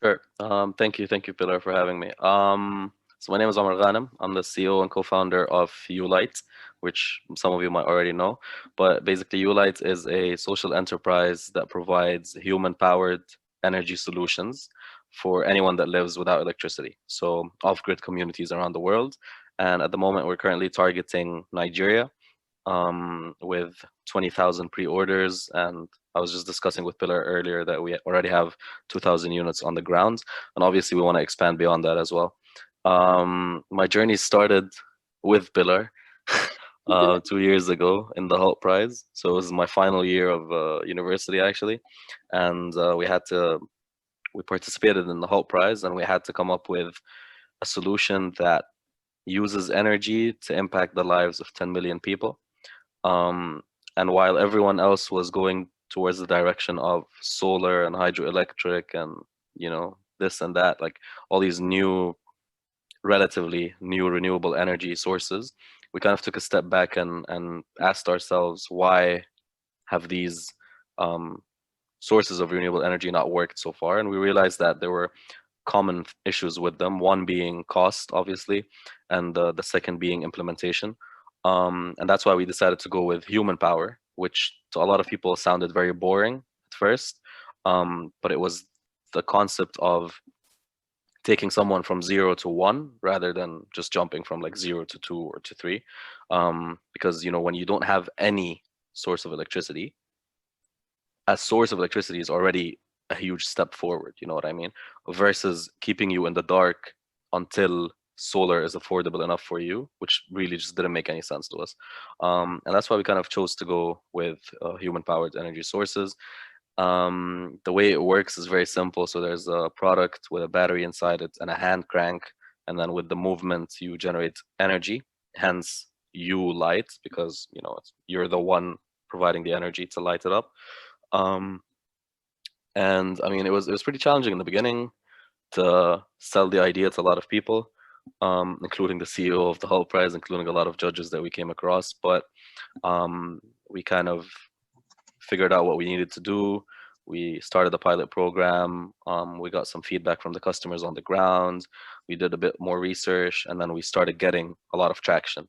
Sure. Thank you, Pilar, for having me. So my name is Omar Ghanem. I'm the CEO and co-founder of Ulite, which some of you might already know. But basically, Ulite is a social enterprise that provides human-powered energy solutions for anyone that lives without electricity. So off-grid communities around the world. And at the moment, we're currently targeting Nigeria, with 20,000 pre-orders. And I was just discussing with Pillar earlier that we already have 2,000 units on the ground. And obviously, we want to expand beyond that as well. My journey started with Pillar 2 years ago in the Halt Prize. So it was my final year of university, actually. And we participated in the Halt Prize, and we had to come up with a solution that uses energy to impact the lives of 10 million people. um, and while everyone else was going towards the direction of solar and hydroelectric and, this and that, like all these relatively new renewable energy sources, we kind of took a step back and asked ourselves, why have these um, sources of renewable energy not worked so far? And we realized that there were common issues with them, one being cost, obviously, and the second being implementation. And that's why we decided to go with human power, which to a lot of people sounded very boring at first. But it was the concept of taking someone from 0 to 1 rather than just jumping from like 0 to 2 or to 3. Because, when you don't have any source of electricity, a source of electricity is already a huge step forward, you know what I mean? Versus keeping you in the dark until solar is affordable enough for you, which really just didn't make any sense to us. And that's why we kind of chose to go with human powered energy sources. The way it works is very simple. So there's a product with a battery inside it and a hand crank. And then with the movement, you generate energy, hence you light, because you're the one providing the energy to light it up. Um, and I mean, it was pretty challenging in the beginning to sell the idea to a lot of people, including the CEO of the Hull Prize, including a lot of judges that we came across. But we kind of figured out what we needed to do. We started the pilot program. We got some feedback from the customers on the ground. We did a bit more research, and then we started getting a lot of traction.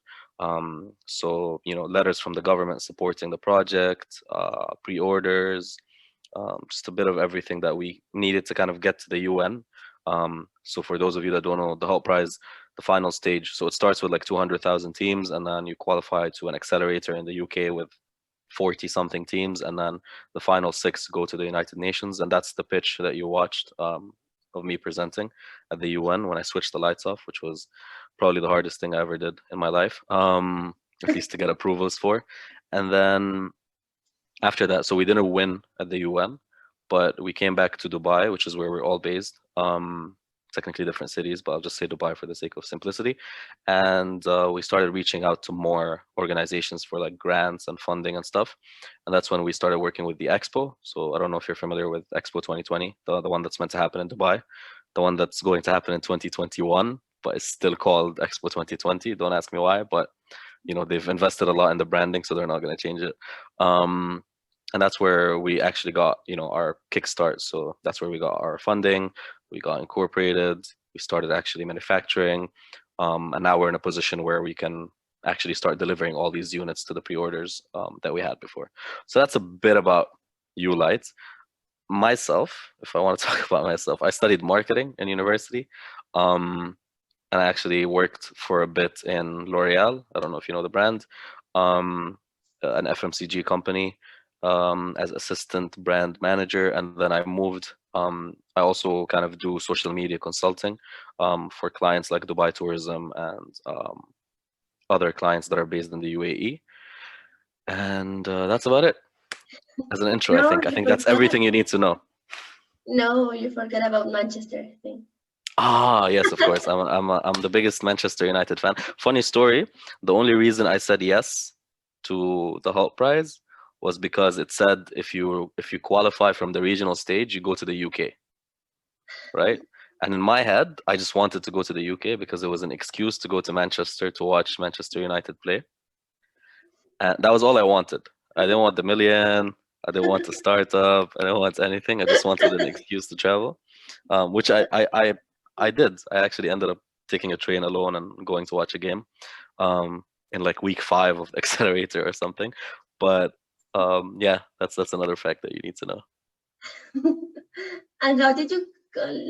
So, letters from the government supporting the project, pre-orders, just a bit of everything that we needed to kind of get to the UN. So for those of you that don't know, the Help Prize, the final stage, so it starts with like 200,000 teams, and then you qualify to an accelerator in the UK with 40 something teams, and then the final six go to the United Nations. And that's the pitch that you watched, of me presenting at the UN when I switched the lights off, which was probably the hardest thing I ever did in my life, at least to get approvals for. And then after that, so we didn't win at the UN, but we came back to Dubai, which is where we're all based. Technically different cities, but I'll just say Dubai for the sake of simplicity. And we started reaching out to more organizations for like grants and funding and stuff. And that's when we started working with the Expo. So I don't know if you're familiar with Expo 2020, the one that's meant to happen in Dubai, the one that's going to happen in 2021, but it's still called Expo 2020. Don't ask me why, but they've invested a lot in the branding, so they're not going to change it. Um, and that's where we actually got our kickstart. So that's where we got our funding. We got incorporated. We started actually manufacturing, and now we're in a position where we can actually start delivering all these units to the pre-orders that we had before. So that's a bit about Ulite. Myself, if I want to talk about myself, I studied marketing in university. And I actually worked for a bit in L'Oreal. I don't know if you know the brand, an FMCG company, as assistant brand manager. And then I moved. I also kind of do social media consulting for clients like Dubai Tourism and other clients that are based in the UAE. And that's about it as an intro. I No, think I you think that's forgot. everything you need to know. No, you forgot about Manchester thing. Ah, yes, of course. I'm the biggest Manchester United fan. Funny story. The only reason I said yes to the Hult Prize was because it said if you qualify from the regional stage, you go to the UK, right? And in my head, I just wanted to go to the UK because it was an excuse to go to Manchester to watch Manchester United play. And that was all I wanted. I didn't want the million. I didn't want a startup. I didn't want anything. I just wanted an excuse to travel. which I did. I actually ended up taking a train alone and going to watch a game in like week 5 of Accelerator or something. But yeah, that's another fact that you need to know. And how did you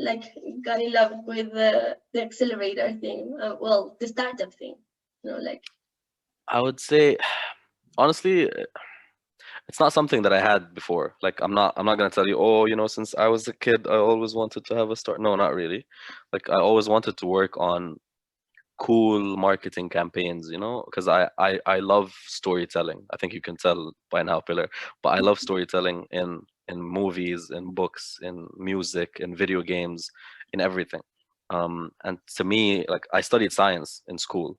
like got in love with the accelerator thing? Well, the startup thing. Like. I would say, honestly, it's not something that I had before. Like I'm not gonna tell you, oh, since I was a kid, I always wanted to have a start. No, not really. Like I always wanted to work on cool marketing campaigns, because I love storytelling. I think you can tell by now, Pillar, but I love storytelling in movies, in books, in music, in video games, in everything. And to me, like I studied science in school,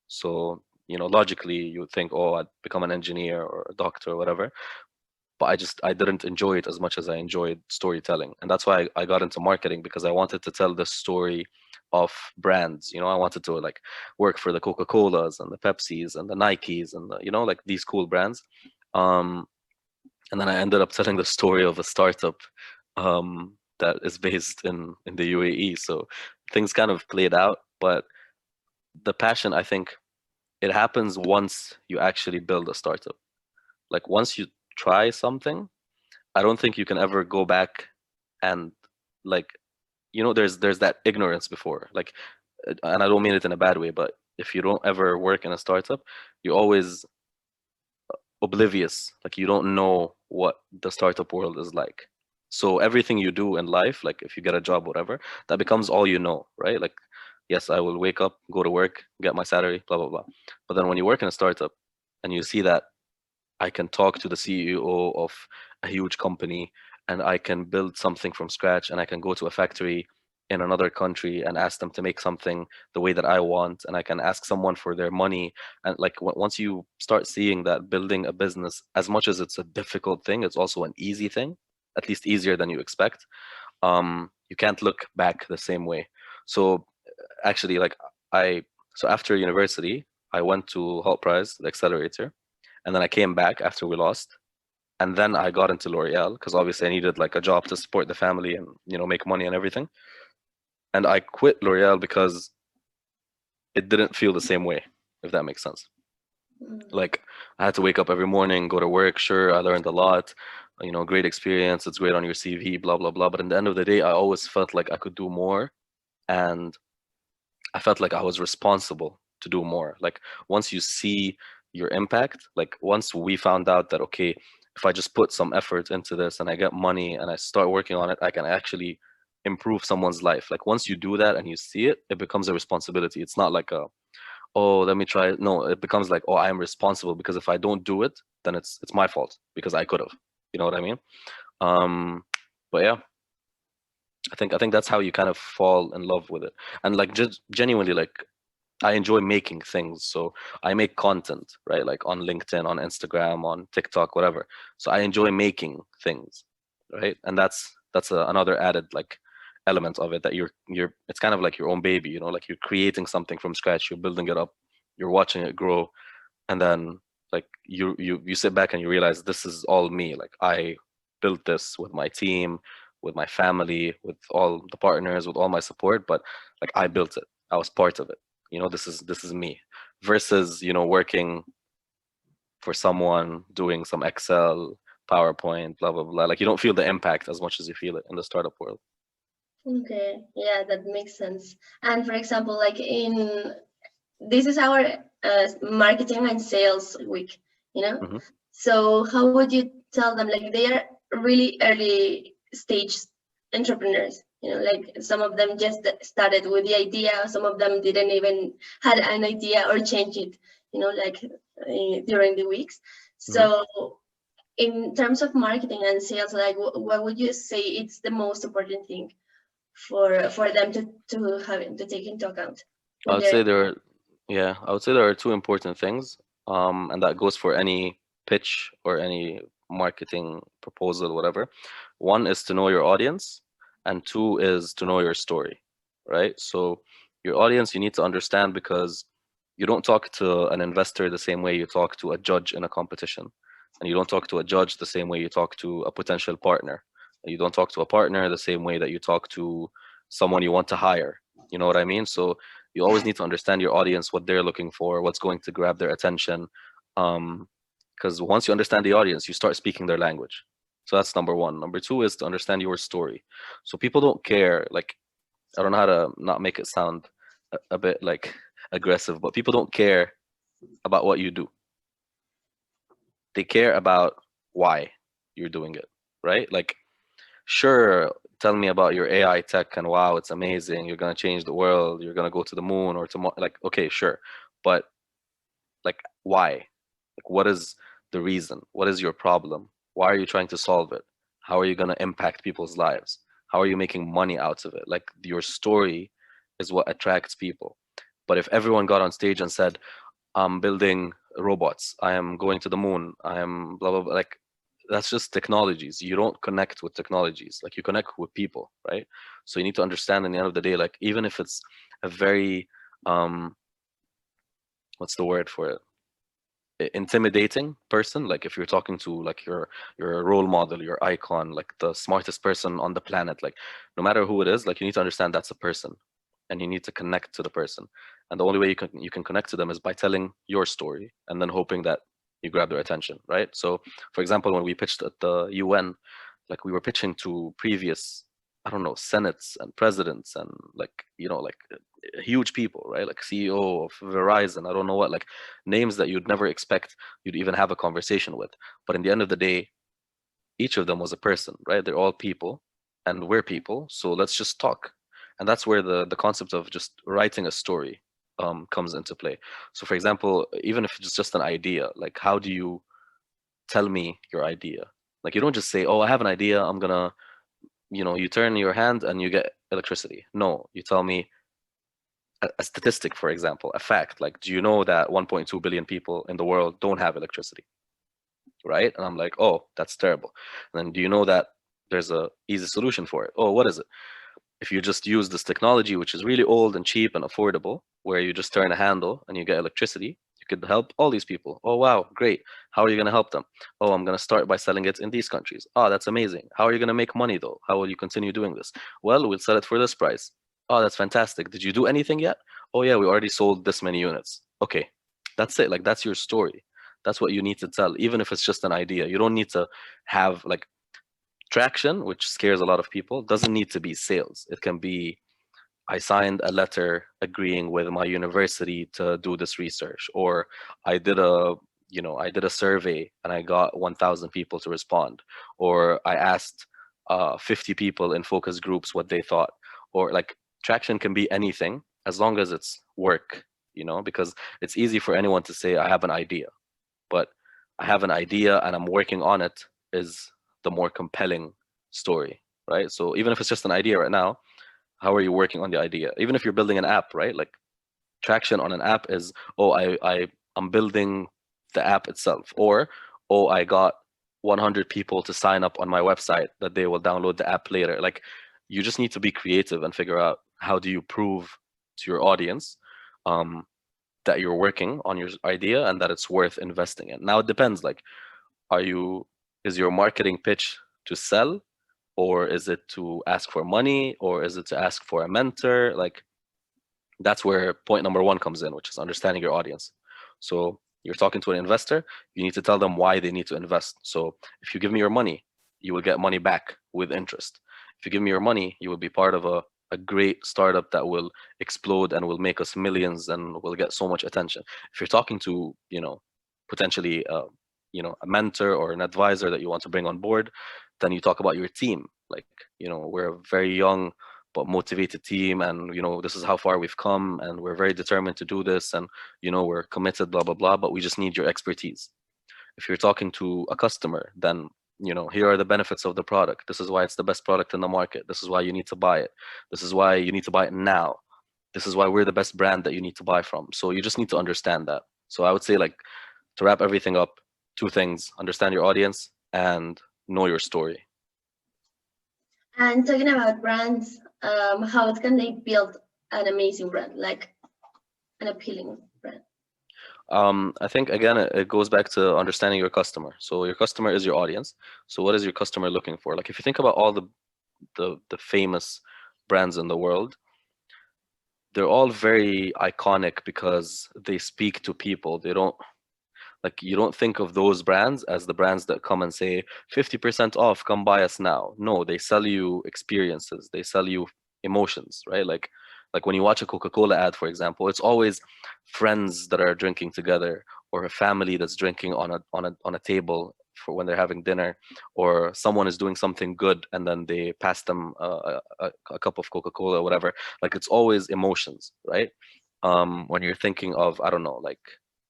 so logically you would think, oh, I'd become an engineer or a doctor or whatever. But I didn't enjoy it as much as I enjoyed storytelling, and that's why I got into marketing, because I wanted to tell the story of brands. I wanted to like work for the Coca-Colas and the Pepsis and the Nikes and the, like these cool brands. um and then I ended up telling the story of a startup that is based in the UAE, so things kind of played out. But the passion, I think, it happens once you actually build a startup. Like once you try something, I don't think you can ever go back and like, there's that ignorance before. Like, and I don't mean it in a bad way, but if you don't ever work in a startup, you always oblivious. Like you don't know what the startup world is like. So everything you do in life, like if you get a job, whatever, that becomes all you know, right? Like, yes, I will wake up, go to work, get my salary, blah blah blah. But then when you work in a startup and you see that I can talk to the CEO of a huge company and I can build something from scratch and I can go to a factory in another country and ask them to make something the way that I want, and I can ask someone for their money. And like once you start seeing that building a business, as much as it's a difficult thing, it's also an easy thing, at least easier than you expect. You can't look back the same way. So actually, like I so after university, I went to Hot Prize, the accelerator, and then I came back after we lost, and then I got into L'Oreal because obviously I needed like a job to support the family and make money and everything. And I quit L'Oreal because it didn't feel the same way, if that makes sense. Mm. Like I had to wake up every morning, go to work. Sure, I learned a lot, great experience. It's great on your CV, blah blah blah. But in the end of the day, I always felt like I could do more, and I felt like I was responsible to do more. Like once you see your impact, like once we found out that, okay, if I just put some effort into this and I get money and I start working on it, I can actually improve someone's life. Like once you do that and you see it, it becomes a responsibility. It's not like a, oh, let me try it. No, it becomes like, oh, I am responsible, because if I don't do it, then it's my fault because I could have. You know what I mean? Um, but yeah, I think that's how you kind of fall in love with it. And like just genuinely, like I enjoy making things. So I make content, right? Like on LinkedIn, on Instagram, on TikTok, whatever. So I enjoy making things, right? And that's another added like element of it, that you're it's kind of like your own baby, like you're creating something from scratch, you're building it up, you're watching it grow, and then like you sit back and you realize this is all me. Like I built this with my team, with my family, with all the partners, with all my support, but like I built it. I was part of it. This is me, versus working for someone doing some Excel, PowerPoint, blah blah blah. Like you don't feel the impact as much as you feel it in the startup world. Okay, yeah, that makes sense. And for example, like this is our marketing and sales week, you know? Hmm. So how would you tell them, like they are really early stage entrepreneurs, like some of them just started with the idea, some of them didn't even had an idea or change it, like during the weeks. Hmm. So in terms of marketing and sales, like what would you say it's the most important thing for them to take into account I when would they're. say there are, yeah, I would say there are two important things, and that goes for any pitch or any marketing proposal, whatever. One is to know your audience, and two is to know your story, right? So your audience you need to understand, because you don't talk to an investor the same way you talk to a judge in a competition, and you don't talk to a judge the same way you talk to a potential partner. You don't talk to a partner the same way that you talk to someone you want to hire. You know what I mean? So you always need to understand your audience, what they're looking for, what's going to grab their attention. Because once you understand the audience, you start speaking their language. So that's number one. Number two is to understand your story. So people don't care. Like, I don't know how to not make it sound a bit like aggressive, but people don't care about what you do. They care about why you're doing it, right? Like, sure, tell me about your AI tech and wow, it's amazing. You're gonna change the world. You're gonna go to the moon or tomorrow. Like, okay, sure, but like, why? Like, what is the reason? What is your problem? Why are you trying to solve it? How are you gonna impact people's lives? How are you making money out of it? Like, your story is what attracts people. But if everyone got on stage and said, I'm building robots, I am going to the moon, I am blah blah blah, like that's just technologies. You don't connect with technologies, like you connect with people, right? So you need to understand in the end of the day, like even if it's a very um what's the word for it, intimidating person, like if you're talking to like your role model, your icon, like the smartest person on the planet, like no matter who it is, like you need to understand that's a person and you need to connect to the person. And the only way you can connect to them is by telling your story and then hoping that you grab their attention, right? So for example, when we pitched at the UN, like we were pitching to previous, I don't know, senates and presidents and like, like huge people, right? Like CEO of Verizon, I don't know what, like names that you'd never expect you'd even have a conversation with. But in the end of the day, each of them was a person, right? They're all people and we're people. So let's just talk. And that's where the concept of just writing a story comes into play. So for example, even if it's just an idea, like how do you tell me your idea? Like you don't just say, oh, I have an idea, I'm gonna, you turn your hand and you get electricity. No, you tell me a statistic, for example, a fact. Like, do you know that 1.2 billion people in the world don't have electricity? Right? And I'm like, oh, that's terrible. And then do you know that there's a easy solution for it? Oh, what is it? If you just use this technology, which is really old and cheap and affordable, where you just turn a handle and you get electricity, you could help all these people. Oh, wow, great. How are you going to help them? Oh, I'm going to start by selling it in these countries. Oh, that's amazing. How are you going to make money though? How will you continue doing this? Well, we'll sell it for this price. Oh, that's fantastic. Did you do anything yet? Oh, yeah, we already sold this many units. Okay, that's it. Like, that's your story. That's what you need to tell, even if it's just an idea. You don't need to have like traction, which scares a lot of people. Doesn't need to be sales. It can be, I signed a letter agreeing with my university to do this research, or I did a survey and I got 1,000 people to respond, or I asked 50 people in focus groups what they thought, or like traction can be anything as long as it's work, because it's easy for anyone to say, I have an idea, but I have an idea and I'm working on it is the more compelling story, right? So even if it's just an idea right now, how are you working on the idea? Even if you're building an app, right? Like traction on an app is, oh, I'm building the app itself, or oh, I got 100 people to sign up on my website that they will download the app later. Like you just need to be creative and figure out how do you prove to your audience um, that you're working on your idea and that it's worth investing in. Now it depends. Like, is your marketing pitch to sell, or is it to ask for money, or is it to ask for a mentor? Like that's where point number one comes in, which is understanding your audience. So you're talking to an investor, you need to tell them why they need to invest. So if you give me your money, you will get money back with interest. If you give me your money, you will be part of a great startup that will explode and will make us millions and will get so much attention. If you're talking to, potentially, a mentor or an advisor that you want to bring on board, then you talk about your team. Like, we're a very young but motivated team, and this is how far we've come, and we're very determined to do this, and we're committed, blah blah blah, but we just need your expertise. If you're talking to a customer, then here are the benefits of the product. This is why it's the best product in the market. This is why you need to buy it. This is why you need to buy it now. This is why we're the best brand that you need to buy from. So you just need to understand that. So I would say, like, to wrap everything up, two things: understand your audience and know your story. And talking about brands, how can they build an amazing brand, like an appealing brand? I think again it goes back to understanding your customer. So your customer is your audience. So what is your customer looking for? Like if you think about all the famous brands in the world, they're all very iconic because they speak to people. They don't like you don't think of those brands as the brands that come and say 50% off, come buy us now. No, they sell you experiences. They sell you emotions, right? Like when you watch a Coca-Cola ad, for example, it's always friends that are drinking together or a family that's drinking on a table for when they're having dinner, or someone is doing something good and then they pass them a cup of Coca-Cola or whatever. Like it's always emotions, right? When you're thinking of, I don't know, like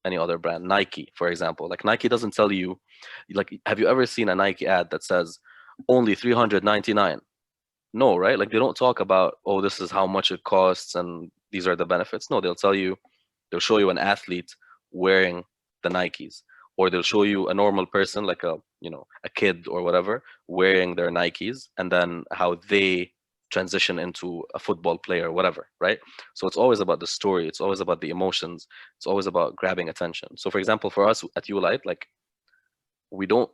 any other brand, Nike, for example. Like Nike doesn't tell you, like, have you ever seen a Nike ad that says only 399? No, right? Like they don't talk about, oh, this is how much it costs and these are the benefits. No, they'll tell you, they'll show you an athlete wearing the Nikes, or they'll show you a normal person, like a kid or whatever, wearing their Nikes, and then how they transition into a football player or whatever, right? So it's always about the story, it's always about the emotions, it's always about grabbing attention. So for example, for us at Ulite, like we don't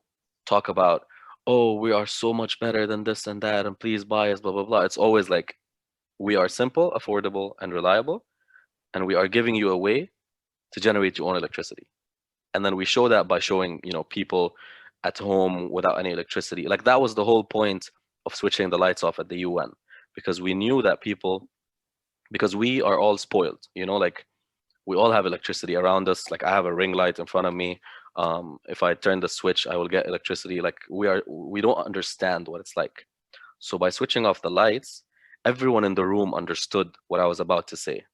talk about, oh, we are so much better than this and that, and please buy us, blah blah blah. It's always like we are simple, affordable, and reliable, and we are giving you a way to generate your own electricity. And then we show that by showing, people at home without any electricity. Like that was the whole point of switching the lights off at the UN, because we knew that people, because we are all spoiled, like we all have electricity around us. Like I have a ring light in front of me. If I turn the switch, I will get electricity. Like we don't understand what it's like. So by switching off the lights, everyone in the room understood what I was about to say.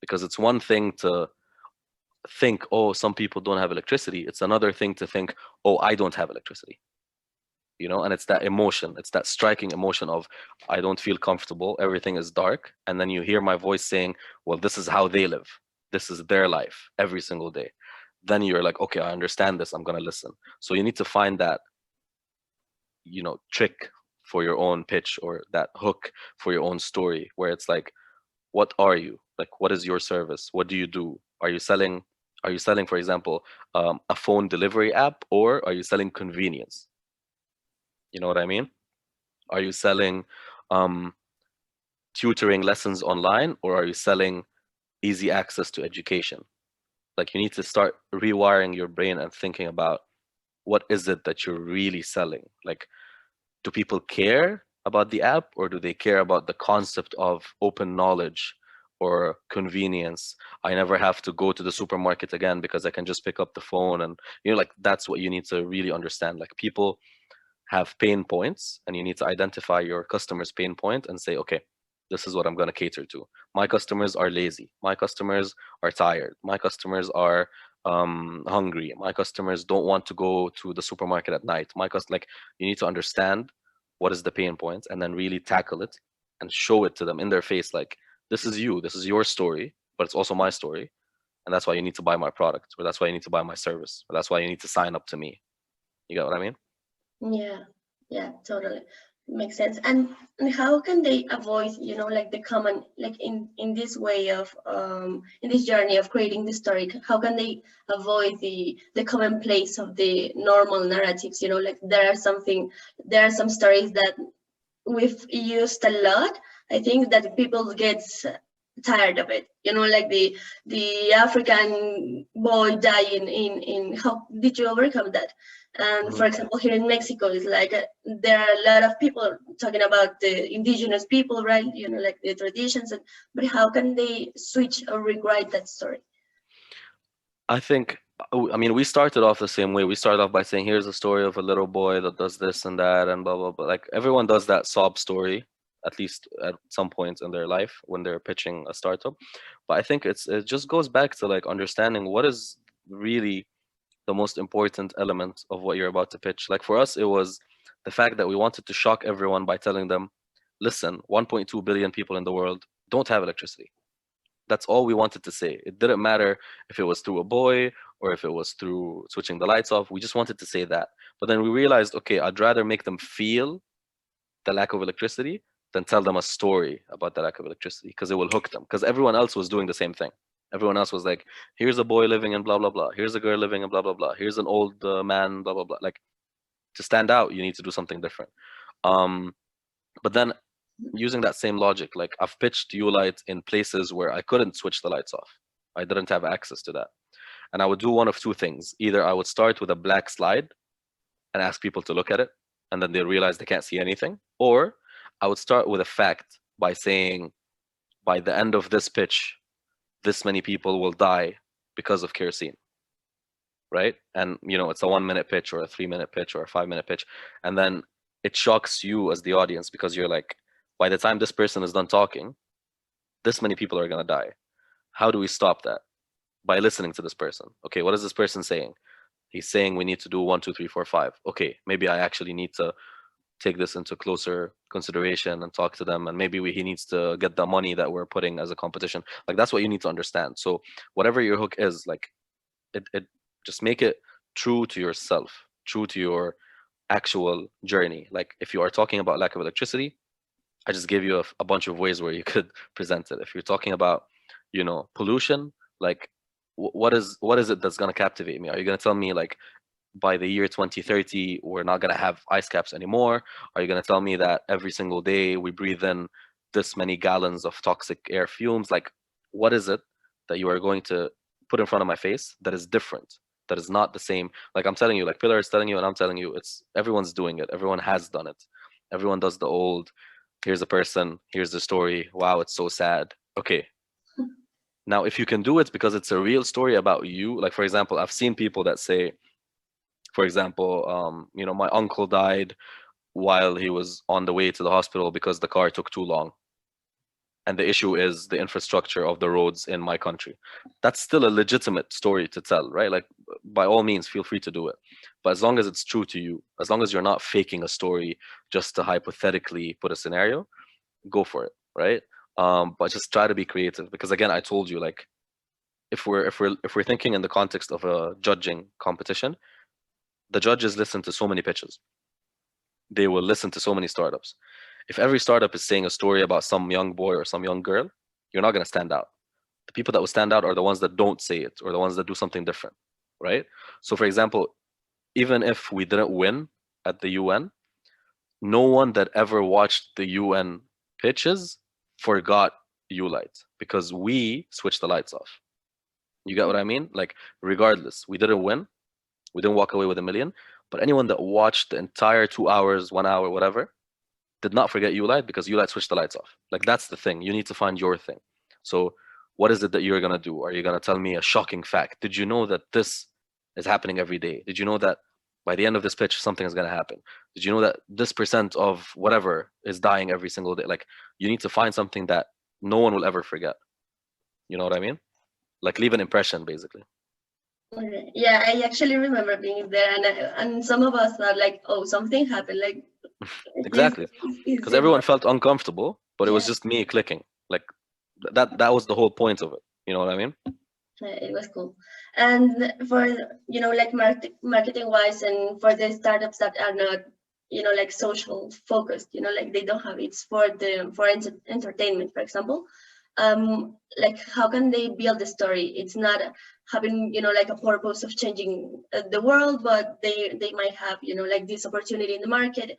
Because it's one thing to think, oh, some people don't have electricity. It's another thing to think, oh, I don't have electricity. And it's that emotion, it's that striking emotion of, I don't feel comfortable, everything is dark. And then you hear my voice saying, well, this is how they live. This is their life every single day. Then you're like, okay, I understand this. I'm going to listen. So you need to find that, trick for your own pitch, or that hook for your own story, where it's like, what are you? Like, what is your service? What do you do? Are you selling, for example, a phone delivery app, or are you selling convenience? You know what I mean? Are you selling um, tutoring lessons online, or are you selling easy access to education? Like you need to start rewiring your brain and thinking about, what is it that you're really selling? Like, do people care about the app, or do they care about the concept of open knowledge or convenience? I never have to go to the supermarket again because I can just pick up the phone. And like that's what you need to really understand. Like people have pain points, and you need to identify your customer's pain point and say, okay, this is what I'm going to cater to. My customers are lazy, my customers are tired, my customers are hungry, my customers don't want to go to the supermarket at night. Like you need to understand what is the pain point, and then really tackle it and show it to them in their face, like, this is you, this is your story, but it's also my story, and that's why you need to buy my product, or that's why you need to buy my service, or that's why you need to sign up to me. You get what I mean? Yeah, yeah, totally. Makes sense. And how can they avoid, like the common, like in this way of in this journey of creating the story, how can they avoid the commonplace of the normal narratives? Like there are some stories that we've used a lot. I think that people get tired of it. Like the African boy dying in how did you overcome that? And Mhm. for example, here in Mexico, it's like there are a lot of people talking about the indigenous people, right? Like the traditions, but how can they switch or rewrite that story? I think, I mean, we started off the same way. We started off by saying, here's a story of a little boy that does this and that and blah, blah, blah. Like everyone does that sob story, at least at some point in their life when they're pitching a startup. But I think it just goes back to like understanding what is really the most important element of what you're about to pitch. Like for us, it was the fact that we wanted to shock everyone by telling them, listen, 1.2 billion people in the world don't have electricity. That's all we wanted to say. It didn't matter if it was through a boy or if it was through switching the lights off. We just wanted to say that. But then we realized, okay, I'd rather make them feel the lack of electricity than tell them a story about the lack of electricity, because it will hook them, because everyone else was doing the same thing. Everyone else was like, here's a boy living in blah blah blah, here's a girl living in blah blah blah, here's an old man, blah blah blah. Like, to stand out, you need to do something different. um but then, using that same logic, like, I've pitched Ulight in places where I couldn't switch the lights off. I didn't have access to that. And I would do one of two things. Either I would start with a black slide and ask people to look at it, and then they realize they can't see anything. Or I would start with a fact by saying, by the end of this pitch, this many people will die because of kerosene, right? And it's a 1 minute pitch or a 3 minute pitch or a 5 minute pitch. And then it shocks you as the audience, because you're like, by the time this person is done talking, this many people are going to die. How do we stop that? By listening to this person. Okay, what is this person saying? He's saying we need to do 1, 2, 3, 4, 5. Okay, maybe I actually need to take this into closer consideration and talk to them, and maybe he needs to get the money that we're putting as a competition. Like, that's what you need to understand. So whatever your hook is, like, it just make it true to yourself, true to your actual journey. Like, if you are talking about lack of electricity, I just gave you a bunch of ways where you could present it. If you're talking about, pollution, like, what is it that's going to captivate me? Are you going to tell me, like, by the year 2030 we're not going to have ice caps anymore? Are you going to tell me that every single day we breathe in this many gallons of toxic air fumes? Like, what is it that you are going to put in front of my face that is different, that is not the same? Like, I'm telling you, like, Pillar is telling you, and I'm telling you, it's everyone's doing it. Everyone has done it. Everyone does the old, here's a person, here's the story, wow, it's so sad. Okay, now if you can do it because it's a real story about you, like, for example, I've seen people that say, for example, my uncle died while he was on the way to the hospital because the car took too long, and the issue is the infrastructure of the roads in my country. That's still a legitimate story to tell, right? Like, by all means, feel free to do it. But as long as it's true to you, as long as you're not faking a story just to hypothetically put a scenario, go for it, right? But just try to be creative, because again, I told you, like, if we're thinking in the context of a judging competition, the judges listen to so many pitches. They will listen to so many startups. If every startup is saying a story about some young boy or some young girl, you're not going to stand out. The people that will stand out are the ones that don't say it, or the ones that do something different, right? So, for example, even if we didn't win at the UN, no one that ever watched the UN pitches forgot Ulight, because we switched the lights off. You get what I mean? Like, regardless, we didn't win, we didn't walk away with 1 million, but anyone that watched the entire 2 hours, 1 hour, whatever, did not forget Ulight, because Ulight switched the lights off. Like, that's the thing. You need to find your thing. So what is it that you're gonna do? Are you gonna tell me a shocking fact? Did you know that this is happening every day? Did you know that by the end of this pitch something is gonna happen? Did you know that this percent of whatever is dying every single day? Like, you need to find something that no one will ever forget. You know what I mean? Like, leave an impression, basically. Okay. Yeah, I actually remember being there, and some of us thought like, oh, something happened. Like, Exactly, because everyone felt uncomfortable, but it was just me clicking. Like, that was the whole point of it. You know what I mean? It was cool. And for like marketing wise, and for the startups that are not like social focused, like they don't have, it's for entertainment, for example. Like, how can they build the story? It's not having like a purpose of changing the world, but they might have like this opportunity in the market.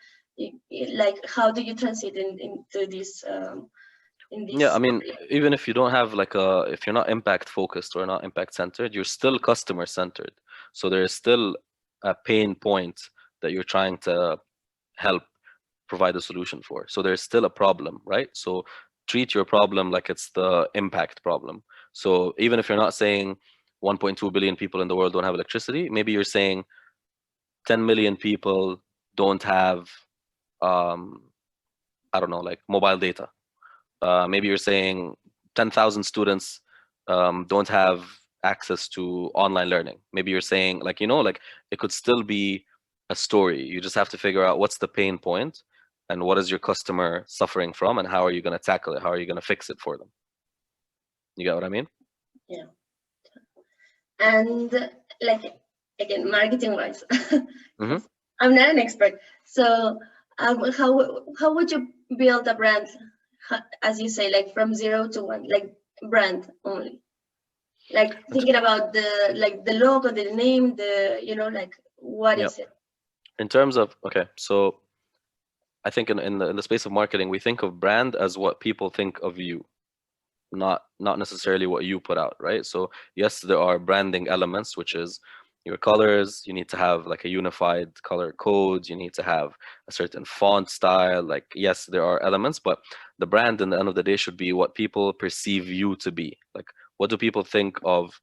Like, how do you transit into this in this Yeah, I mean, even if you don't have like if you're not impact focused or not impact centered, you're still customer centered. So there's still a pain point that you're trying to help provide a solution for. So there's still a problem, right? So treat your problem like it's the impact problem. So even if you're not saying 1.2 billion people in the world don't have electricity, maybe you're saying 10 million people don't have, I don't know, like mobile data. Maybe you're saying 10,000 students don't have access to online learning. Maybe you're saying, like, like, it could still be a story. You just have to figure out what's the pain point and what is your customer suffering from, and how are you going to tackle it? How are you going to fix it for them? You get what I mean? Yeah. And like, again, marketing wise, I'm not an expert. So how would you build a brand, as you say, like from 0 to 1, like brand only? Like thinking about the logo, the name, like what Yeah. is it? In terms of, okay, so I think in the space of marketing, we think of brand as what people think of you, not necessarily what you put out, right? So yes, there are branding elements, which is your colors. You need to have like a unified color code. You need to have a certain font style. Like yes, there are elements, but the brand in the end of the day should be what people perceive you to be. Like what do people think of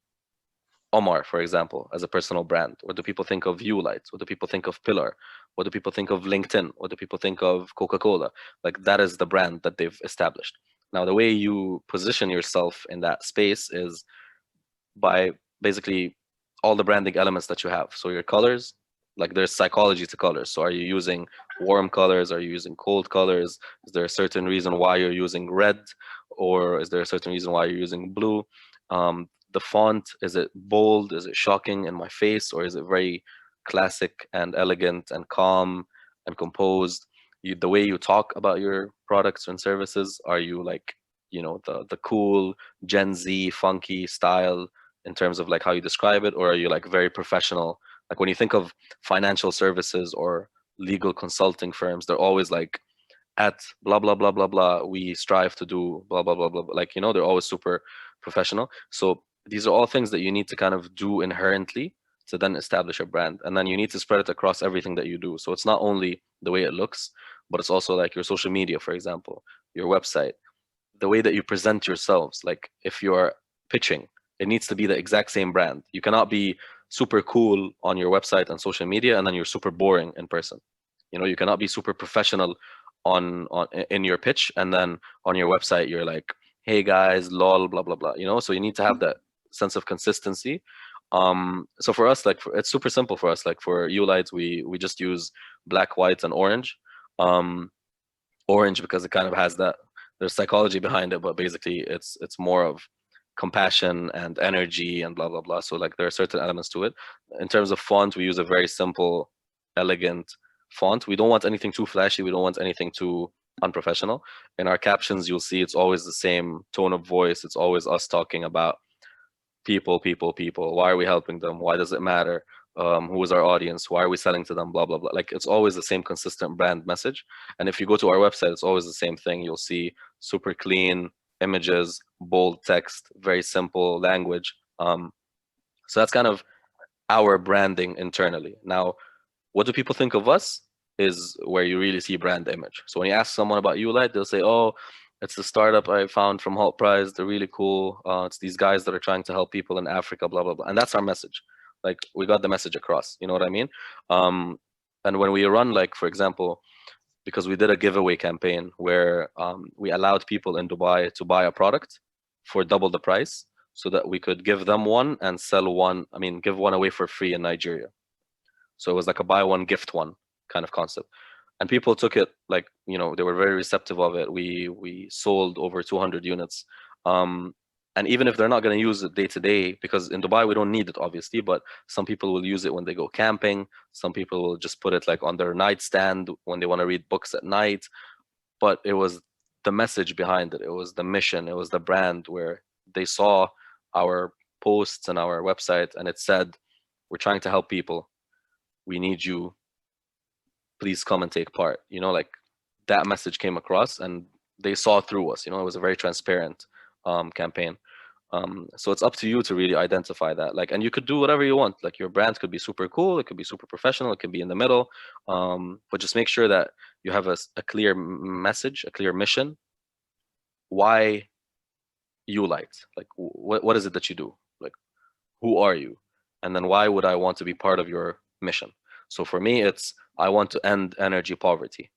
Omar, for example, as a personal brand? What do people think of Ulight? What do people think of Pillar? What do people think of LinkedIn? What do people think of Coca-Cola? Like that is the brand that they've established. Now, the way you position yourself in that space is by basically all the branding elements that you have. So your colors, like there's psychology to colors. So are you using warm colors? Are you using cold colors? Is there a certain reason why you're using red, or is there a certain reason why you're using blue? The font, is it bold? Is it shocking in my face, or is it very classic and elegant and calm and composed? The way you talk about your products and services, are you like, the cool Gen Z funky style in terms of like how you describe it, or are you like very professional? Like when you think of financial services or legal consulting firms, they're always like at blah blah blah blah blah. We strive to do blah blah blah blah. Like they're always super professional. So these are all things that you need to kind of do inherently to then establish a brand, and then you need to spread it across everything that you do. So it's not only the way it looks, but it's also like your social media, for example, your website, the way that you present yourselves. Like if you're pitching, it needs to be the exact same brand. You cannot be super cool on your website and social media and then you're super boring in person. You cannot be super professional on in your pitch and then on your website you're like, hey guys, lol, blah blah blah. So you need to have that sense of consistency. So for us, like it's super simple for us. Like for Ulight, we just use black, white, and orange. Um, Orange because it kind of has that, there's psychology behind it, but basically it's more of compassion and energy and blah blah blah. So like there are certain elements to it. In terms of font, we use a very simple, elegant font. We don't want anything too flashy. We don't want anything too unprofessional. In our captions, you'll see it's always the same tone of voice. It's always us talking about people, people, people. Why are we helping them? Why does it matter? Who is our audience? Why are we selling to them? Blah, blah, blah. Like it's always the same consistent brand message. And if you go to our website, it's always the same thing. You'll see super clean images, bold text, very simple language. So that's kind of our branding internally. Now, what do people think of us is where you really see brand image. So when you ask someone about Ulight, they'll say, oh, it's the startup I found from Halt Prize. They're really cool. It's these guys that are trying to help people in Africa, blah, blah, blah. And that's our message. Like we got the message across, you know what I mean? Um, and when we run, like, for example, because we did a giveaway campaign where we allowed people in Dubai to buy a product for double the price so that we could give them one and sell one, give one away for free in Nigeria. So it was like a buy one, gift one kind of concept. And people took it like, they were very receptive of it. We sold over 200 units. And even if they're not going to use it day to day, because in Dubai we don't need it obviously, but some people will use it when they go camping. Some people will just put it like on their nightstand when they want to read books at night. But it was the message behind it. It was the mission. It was the brand where they saw our posts and our website and it said, we're trying to help people. We need you, please come and take part. Like that message came across and they saw through us. It was a very transparent campaign. So it's up to you to really identify that. Like, and you could do whatever you want. Like your brand could be super cool, it could be super professional, it could be in the middle. But just make sure that you have a clear message, a clear mission. Why you liked? Like, what is it that you do? Like, who are you? And then why would I want to be part of your mission? So for me, it's I want to end energy poverty.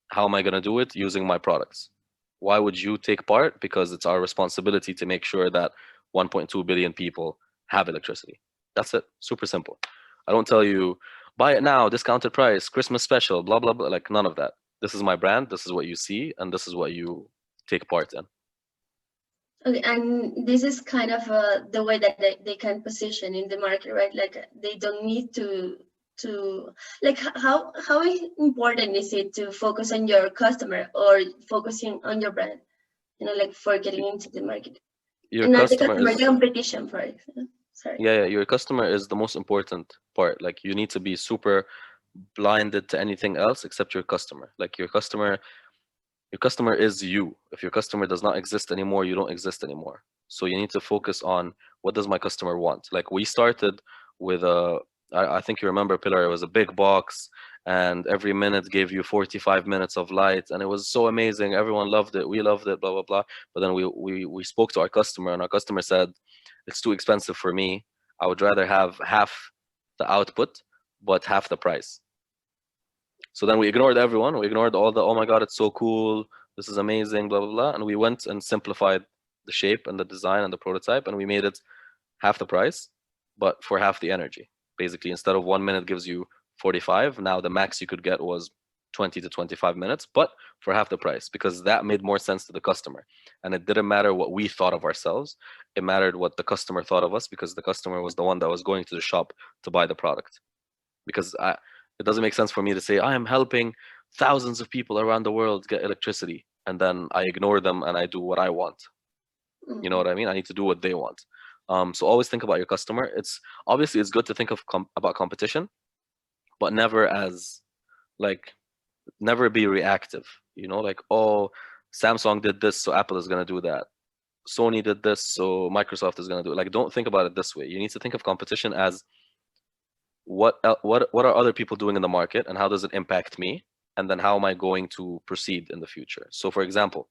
How am I going to do it? Using my products. Why would you take part? Because it's our responsibility to make sure that 1.2 billion people have electricity. That's it. Super simple. I don't tell you, buy it now, discounted price, Christmas special, blah, blah, blah. Like none of that. This is my brand. This is what you see. And this is what you take part in. Okay, and this is kind of the way that they can position in the market, right? Like they don't need to like how important is it to focus on your customer or focusing on your brand, like for getting into the market? Your Not the customer customer, the is, competition for it. Sorry. yeah, your customer is the most important part. Like you need to be super blinded to anything else except your customer. Like your customer is you. If your customer does not exist anymore, you don't exist anymore. So you need to focus on what does my customer want. Like we started with I think you remember Pillar, it was a big box and every minute gave you 45 minutes of light and it was so amazing. Everyone loved it. We loved it, blah, blah, blah. But then we spoke to our customer and our customer said, it's too expensive for me. I would rather have half the output, but half the price. So then we ignored everyone. We ignored all the, oh my God, it's so cool. This is amazing, blah, blah, blah. And we went and simplified the shape and the design and the prototype. And we made it half the price, but for half the energy. Basically, instead of 1 minute gives you 45, now the max you could get was 20 to 25 minutes, but for half the price, because that made more sense to the customer. And it didn't matter what we thought of ourselves. It mattered what the customer thought of us, because the customer was the one that was going to the shop to buy the product. Because it doesn't make sense for me to say I am helping thousands of people around the world get electricity, and then I ignore them and I do what I want. You know what I mean? I need to do what they want. So always think about your customer. It's obviously it's good to think of about competition, but never as like never be reactive. You know, like, oh, Samsung did this, so Apple is gonna do that. Sony did this, so Microsoft is gonna do it. Like, don't think about it this way. You need to think of competition as what are other people doing in the market and how does it impact me, and then how am I going to proceed in the future. So for example,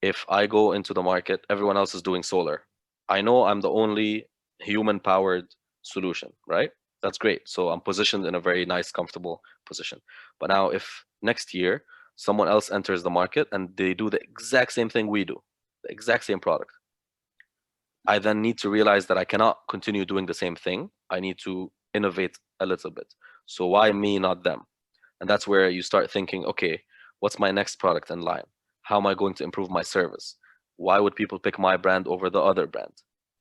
if I go into the market, everyone else is doing solar. I know I'm the only human powered solution, right? That's great. So I'm positioned in a very nice, comfortable position. But now, if next year someone else enters the market and they do the exact same thing we do, the exact same product, I then need to realize that I cannot continue doing the same thing. I need to innovate a little bit. So why me, not them? And that's where you start thinking, okay, what's my next product in line? How am I going to improve my service? Why would people pick my brand over the other brand?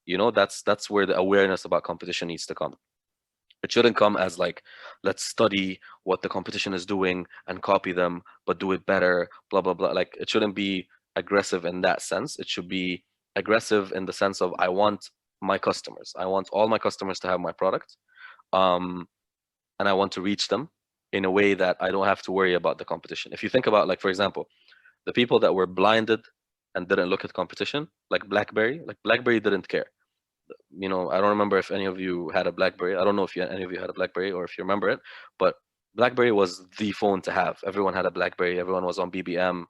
You know, that's where the awareness about competition needs to come. It shouldn't come as like, let's study what the competition is doing and copy them, but do it better, blah, blah, blah. Like, it shouldn't be aggressive in that sense. It should be aggressive in the sense of, I want my customers. I want all my customers to have my product. Um, and I want to reach them in a way that I don't have to worry about the competition. If you think about, like, for example, the people that were blinded and didn't look at competition, like BlackBerry didn't care. You know, I don't remember if any of you had a BlackBerry. I don't know if any of you had a BlackBerry or if you remember it, but BlackBerry was the phone to have. Everyone had a BlackBerry. Everyone was on BBM,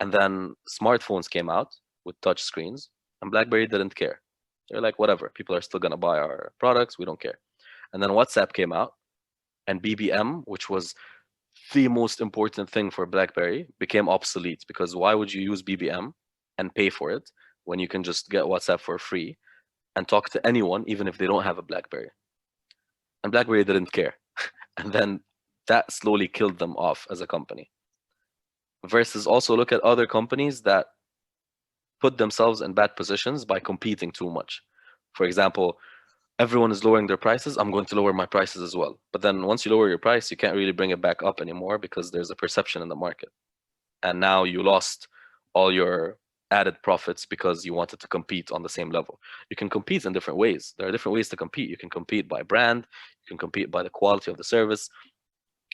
and then smartphones came out with touch screens, and BlackBerry didn't care. They're like, whatever. People are still gonna buy our products. We don't care. And then WhatsApp came out, and BBM, which was the most important thing for BlackBerry, became obsolete, because why would you use BBM and pay for it when you can just get WhatsApp for free and talk to anyone, even if they don't have a BlackBerry? And BlackBerry didn't care. And then that slowly killed them off as a company. Versus also look at other companies that put themselves in bad positions by competing too much. For example, everyone is lowering their prices, I'm going to lower my prices as well. But then once you lower your price, you can't really bring it back up anymore because there's a perception in the market. And now you lost all your added profits because you wanted to compete on the same level. You can compete in different ways. There are different ways to compete. You can compete by brand, you can compete by the quality of the service,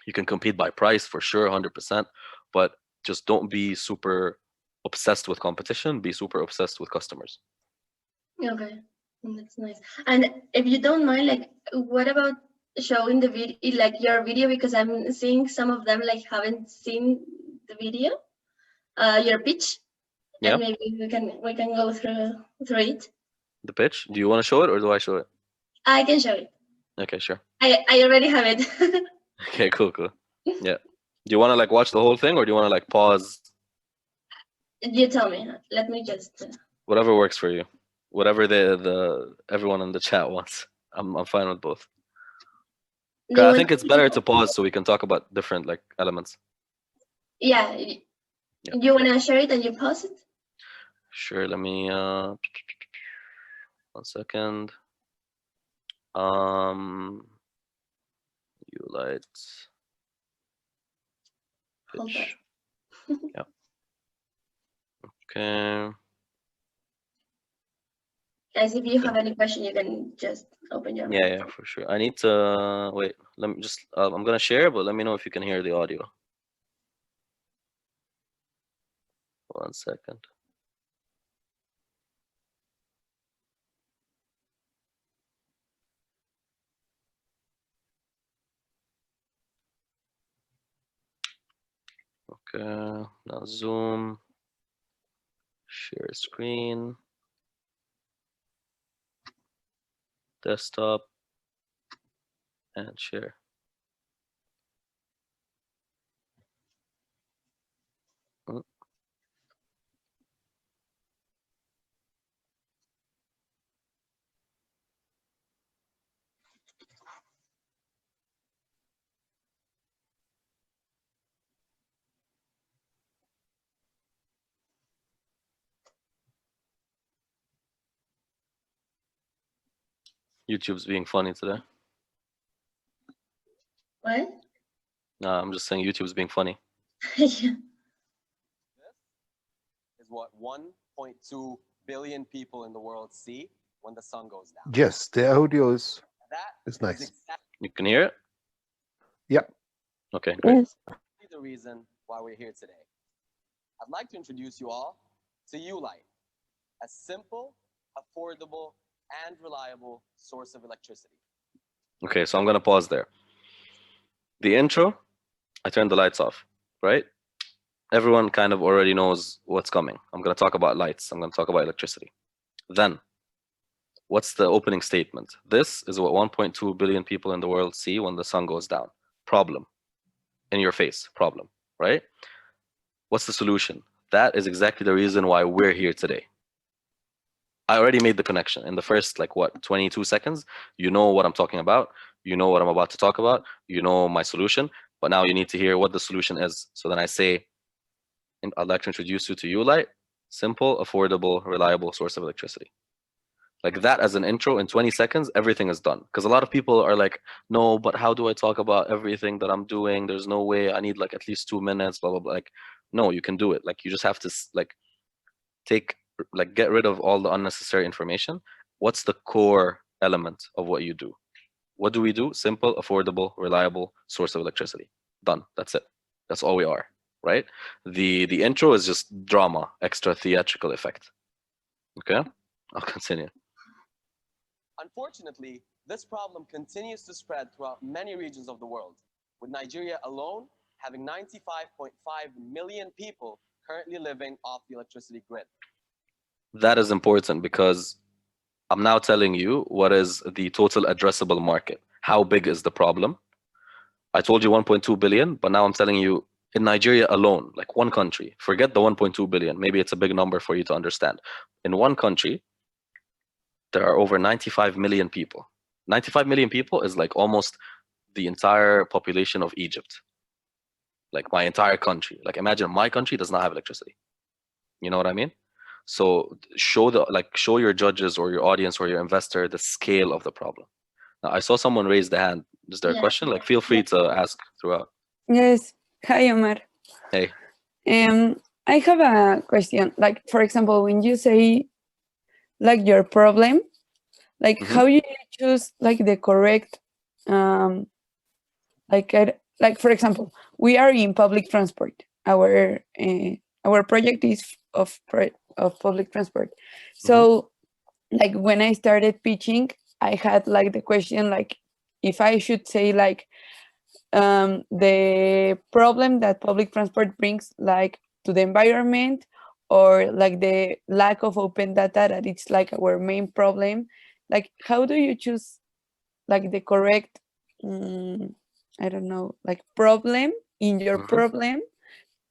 you can compete by price for sure, 100%, but just don't be super obsessed with competition, be super obsessed with customers. Okay, that's nice. And if you don't mind, like, what about showing the video, like your video, because I'm seeing some of them like haven't seen the video, your pitch, Yeah, and maybe we can go through it. the pitch. Do you want to show it or do I show it? I can show it. Okay, sure. I already have it. Okay, cool, cool. Yeah. Do you want to like watch the whole thing or do you want to like pause? You tell me. Let me just. Whatever works for you. Whatever the everyone in the chat wants. I'm fine with both. Do you I want? think it's better to pause so we can talk about different like elements. Yeah. Yeah. You wanna share it and you pause it? Sure, let me 1 second. Um you light Hold on. pitch. Yeah. Okay. As if you have any question, you can just open your Yeah, microphone. for sure. I need to wait. Let me just. I'm gonna share, but let me know if you can hear the audio. 1 second. Okay. Now Zoom. Share screen. Desktop. And share. Mm. YouTube's being funny today. What? No, I'm just saying YouTube's being funny. Yeah. This is what 1.2 billion people in the world see when the sun goes down. Yes, the audio is That nice. is exactly You can hear it? Yep. Okay, great. Yes. the reason why we're here today. I'd like to introduce you all to Ulight, a simple, affordable, and reliable source of electricity. Okay, so I'm gonna pause there. The intro, I turned the lights off, right? Everyone kind of already knows what's coming. I'm gonna talk about lights. I'm gonna talk about electricity. Then, what's the opening statement? This is what 1.2 billion people in the world see when the sun goes down. Problem. In your face, problem, right? What's the solution? That is exactly the reason why we're here today. I already made the connection in the first, like, what, 22 seconds. You know what I'm talking about. You know what I'm about to talk about. You know my solution. But now you need to hear what the solution is. So then I say, I'd like to introduce you to Ulight, simple, affordable, reliable source of electricity. Like that as an intro in 20 seconds, everything is done. Because a lot of people are like, no, but how do I talk about everything that I'm doing? There's no way. I need like at least 2 minutes, blah, blah, blah. Like, no, you can do it. Like, you just have to like get rid of all the unnecessary information. What's the core element of what you do? What do we do? Simple, affordable, reliable source of electricity. Done. That's it. That's all we are, right? The intro is just drama, extra theatrical effect. Okay? I'll continue. Unfortunately, this problem continues to spread throughout many regions of the world, with Nigeria alone having 95.5 million people currently living off the electricity grid. That is important because I'm now telling you what is the total addressable market. How big is the problem? I told you 1.2 billion, but now I'm telling you in Nigeria alone, like one country, forget the 1.2 billion. Maybe it's a big number for you to understand. In one country, there are over 95 million people. 95 million people is like almost the entire population of Egypt. Like my entire country. Like imagine my country does not have electricity. You know what I mean? So show your judges or your audience or your investor the scale of the problem. Now, I saw someone raise the hand. Is there a Yeah. question? Like feel free to ask throughout. Yes. Hi, Omar. Hey. I have a question. Like, for example, when you say like your problem, like Mhm. how you choose like the correct, like for example, we are in public transport. Our project is of public transport. So, like when I started pitching, I had like the question like if I should say like the problem that public transport brings like to the environment or like the lack of open data that it's like our main problem. Like how do you choose like the correct I don't know, like problem in your Mhm. problem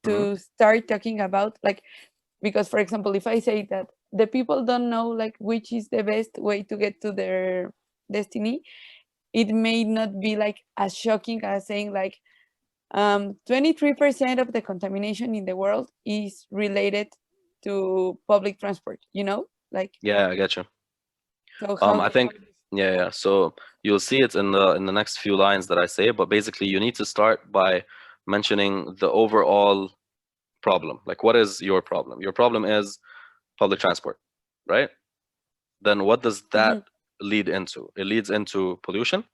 to start talking about, like, because for example if I say that the people don't know like which is the best way to get to their destiny, it may not be like as shocking as saying like 23% of the contamination in the world is related to public transport, you know, like, Yeah, I get you. so how I think yeah. So you'll see it in the next few lines that I say, but basically you need to start by mentioning the overall problem. Like what is your problem? Your problem is public transport, right? then what does Mhm. that lead into? It leads into pollution.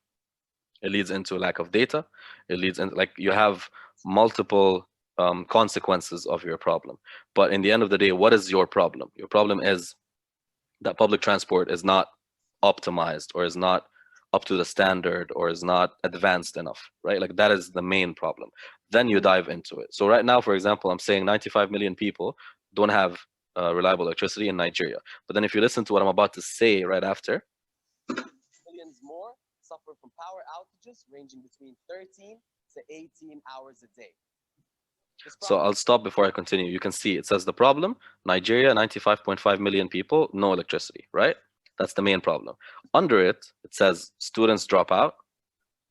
It leads into lack of data. It leads into, like, you have multiple consequences of your problem. But in the end of the day, what is your problem? Your problem is that public transport is not optimized, or is not up to the standard, or is not advanced enough, right? Like, that is the main problem. Then you Mhm. dive into it. So right now, for example, I'm saying 95 million people don't have reliable electricity in Nigeria. But then if you listen to what I'm about to say right after, Millions more suffer from power outages ranging between 13 to 18 hours a day. This so problem I'll stop before I continue. You can see it says the problem: Nigeria, 95.5 million people, no electricity, right? That's the main problem. Under it, it says students drop out,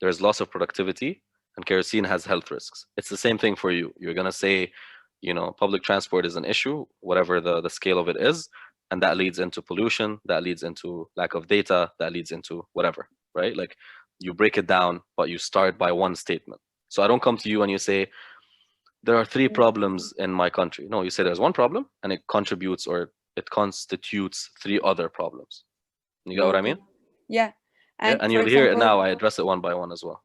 there's loss of productivity, and kerosene has health risks. It's the same thing for you. You're going to say, public transport is an issue, whatever the scale of it is, and that leads into pollution, that leads into lack of data, that leads into whatever, right? Like, you break it down, but you start by one statement. So I don't come to you and you say, there are three problems in my country. No, you say there's one problem and it contributes, or it constitutes three other problems. You get what I Okay. mean? Yeah. Yeah, And and for you'll hear it example, now. I address it one by one as well.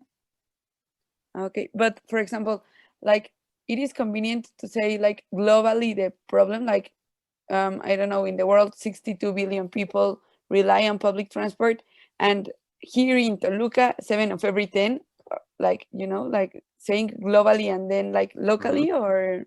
okay, but for example, like it is convenient to say like globally the problem, like I don't know, in the world 62 billion people rely on public transport, and here in Toluca 7 of every 10, like like saying globally and then like Mhm. locally, or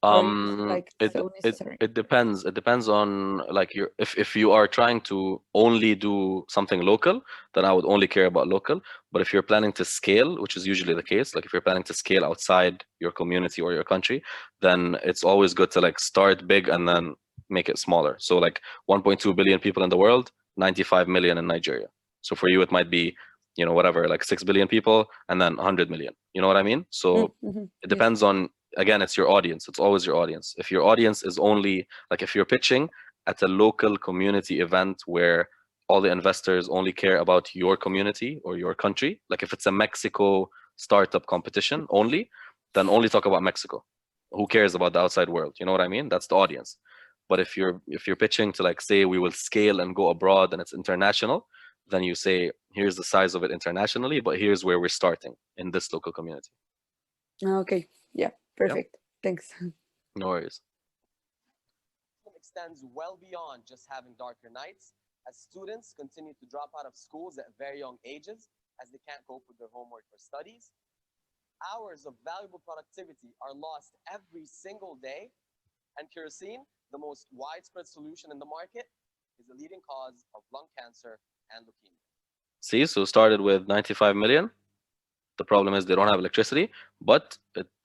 it's like It so it necessary. it depends. It depends on, like, your, if you are trying to only do something local, then I would only care about local. But if you're planning to scale, which is usually the case, like if you're planning to scale outside your community or your country, then it's always good to, like, start big and then make it smaller. So, like, 1.2 billion people in the world, 95 million in Nigeria. So for you, it might be, whatever, like 6 billion people and then 100 million. You know what I mean? So it Yes. depends on, again, it's your audience. It's always your audience. If your audience is only, like, if you're pitching at a local community event where all the investors only care about your community or your country, like if it's a Mexico startup competition only, then only talk about Mexico. Who cares about the outside world? You know what I mean? That's the audience. But if you're pitching to, like, say we will scale and go abroad and it's international, then you say, here's the size of it internationally, but here's where we're starting in this local community. Okay. Yeah. Perfect. Thanks. No worries. extends well beyond just having darker nights, as students continue to drop out of schools at very young ages as they can't cope with their homework or studies. Hours of valuable productivity are lost every single day, and kerosene, the most widespread solution in the market, is a leading cause of lung cancer and leukemia. See, so started with 95 million. The problem is they don't have electricity, but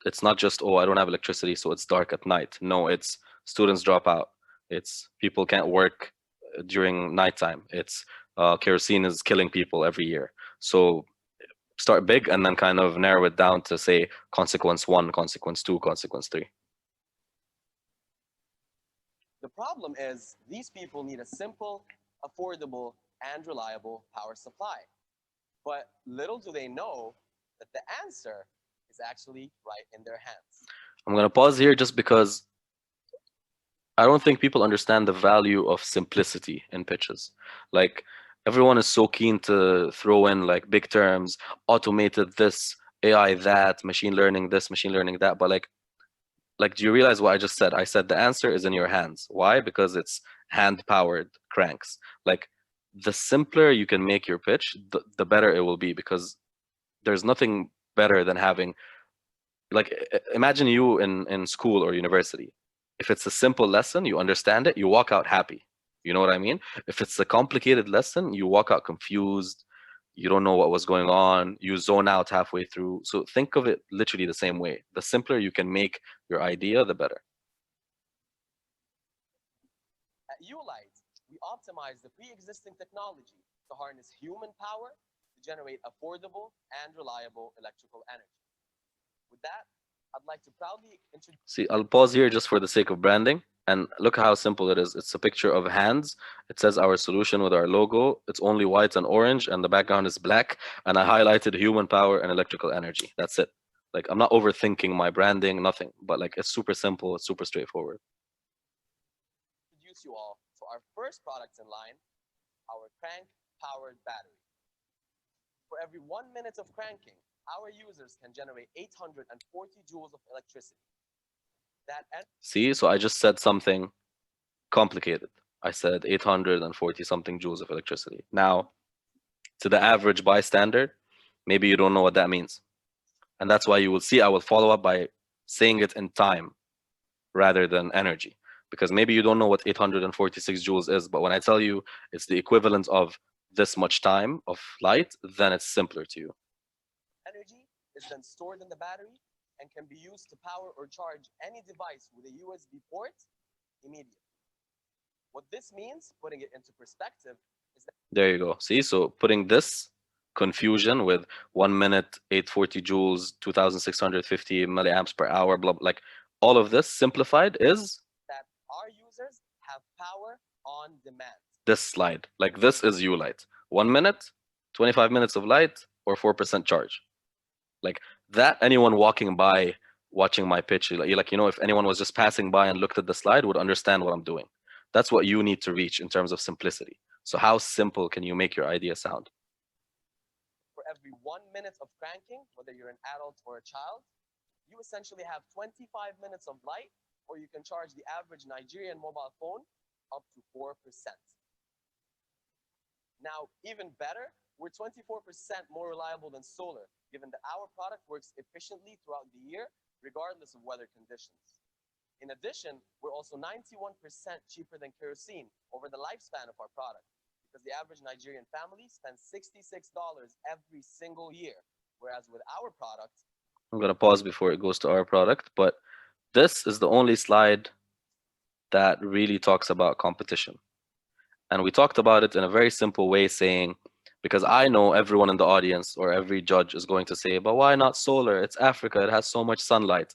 it's not just, oh, I don't have electricity, so it's dark at night. No, it's students drop out. It's people can't work during nighttime. It's kerosene is killing people every year. So start big and then kind of narrow it down to, say, consequence one, consequence two, consequence three. The problem is these people need a simple, affordable, and reliable power supply. But little do they know that the answer is actually right in their hands. I'm going to pause here just because I don't think people understand the value of simplicity in pitches. Like, everyone is so keen to throw in, like, big terms, automated this, AI that, machine learning this, machine learning that. But like, do you realize what I just said? I said the answer is in your hands. Why? Because it's hand-powered cranks. Like, the simpler you can make your pitch, the better it will be, because there's nothing better than having, like, imagine you in school or university. If it's a simple lesson, you understand it, you walk out happy. You know what I mean? If it's a complicated lesson, you walk out confused, you don't know what was going on, you zone out halfway through. So think of it literally the same way. The simpler you can make your idea, the better. At Ulite, we optimize the pre-existing technology to harness human power to generate affordable and reliable electrical energy. With that, I'd like to proudly introduce. See, I'll pause here just for the sake of branding. And look how simple it is. It's a picture of hands. It says our solution with our logo. It's only white and orange, and the background is black. And I highlighted human power and electrical energy. That's it. Like, I'm not overthinking my branding, nothing. But, like, it's super simple. It's super straightforward. Introduce you all to our first product in line, our crank-powered battery. For every 1 minute of cranking, our users can generate 840 joules of electricity. See, so I just said something complicated. I said 840 something joules of electricity. Now, to the average bystander, maybe you don't know what that means. And that's why you will see I will follow up by saying it in time rather than energy. Because maybe you don't know what 846 joules is, but when I tell you it's the equivalent of this much time of light, then it's simpler to you. Energy is then stored in the battery and can be used to power or charge any device with a USB port immediately. What this means, putting it into perspective, is that There you go. See, so putting this confusion with 1 minute, 840 joules, 2650 milliamps per hour, blah, like all of this simplified is our users have power on demand. this slide. Like this is U-Light. 1 minute, 25 minutes of light, or 4% charge. Like that, anyone walking by, watching my pitch, like, you know, if anyone was just passing by and looked at the slide would understand what I'm doing. That's what you need to reach in terms of simplicity. So how simple can you make your idea sound? For every 1 minute of cranking, whether you're an adult or a child, you essentially have 25 minutes of light, or you can charge the average Nigerian mobile phone up to 4%. Now, even better, we're 24% more reliable than solar, given that our product works efficiently throughout the year, regardless of weather conditions. In addition, we're also 91% cheaper than kerosene over the lifespan of our product, because the average Nigerian family spends $66 every single year, whereas with our product, I'm going to pause before it goes to our product, but this is the only slide that really talks about competition. And we talked about it in a very simple way, saying, because I know everyone in the audience or every judge is going to say, but why not solar? It's Africa, it has so much sunlight.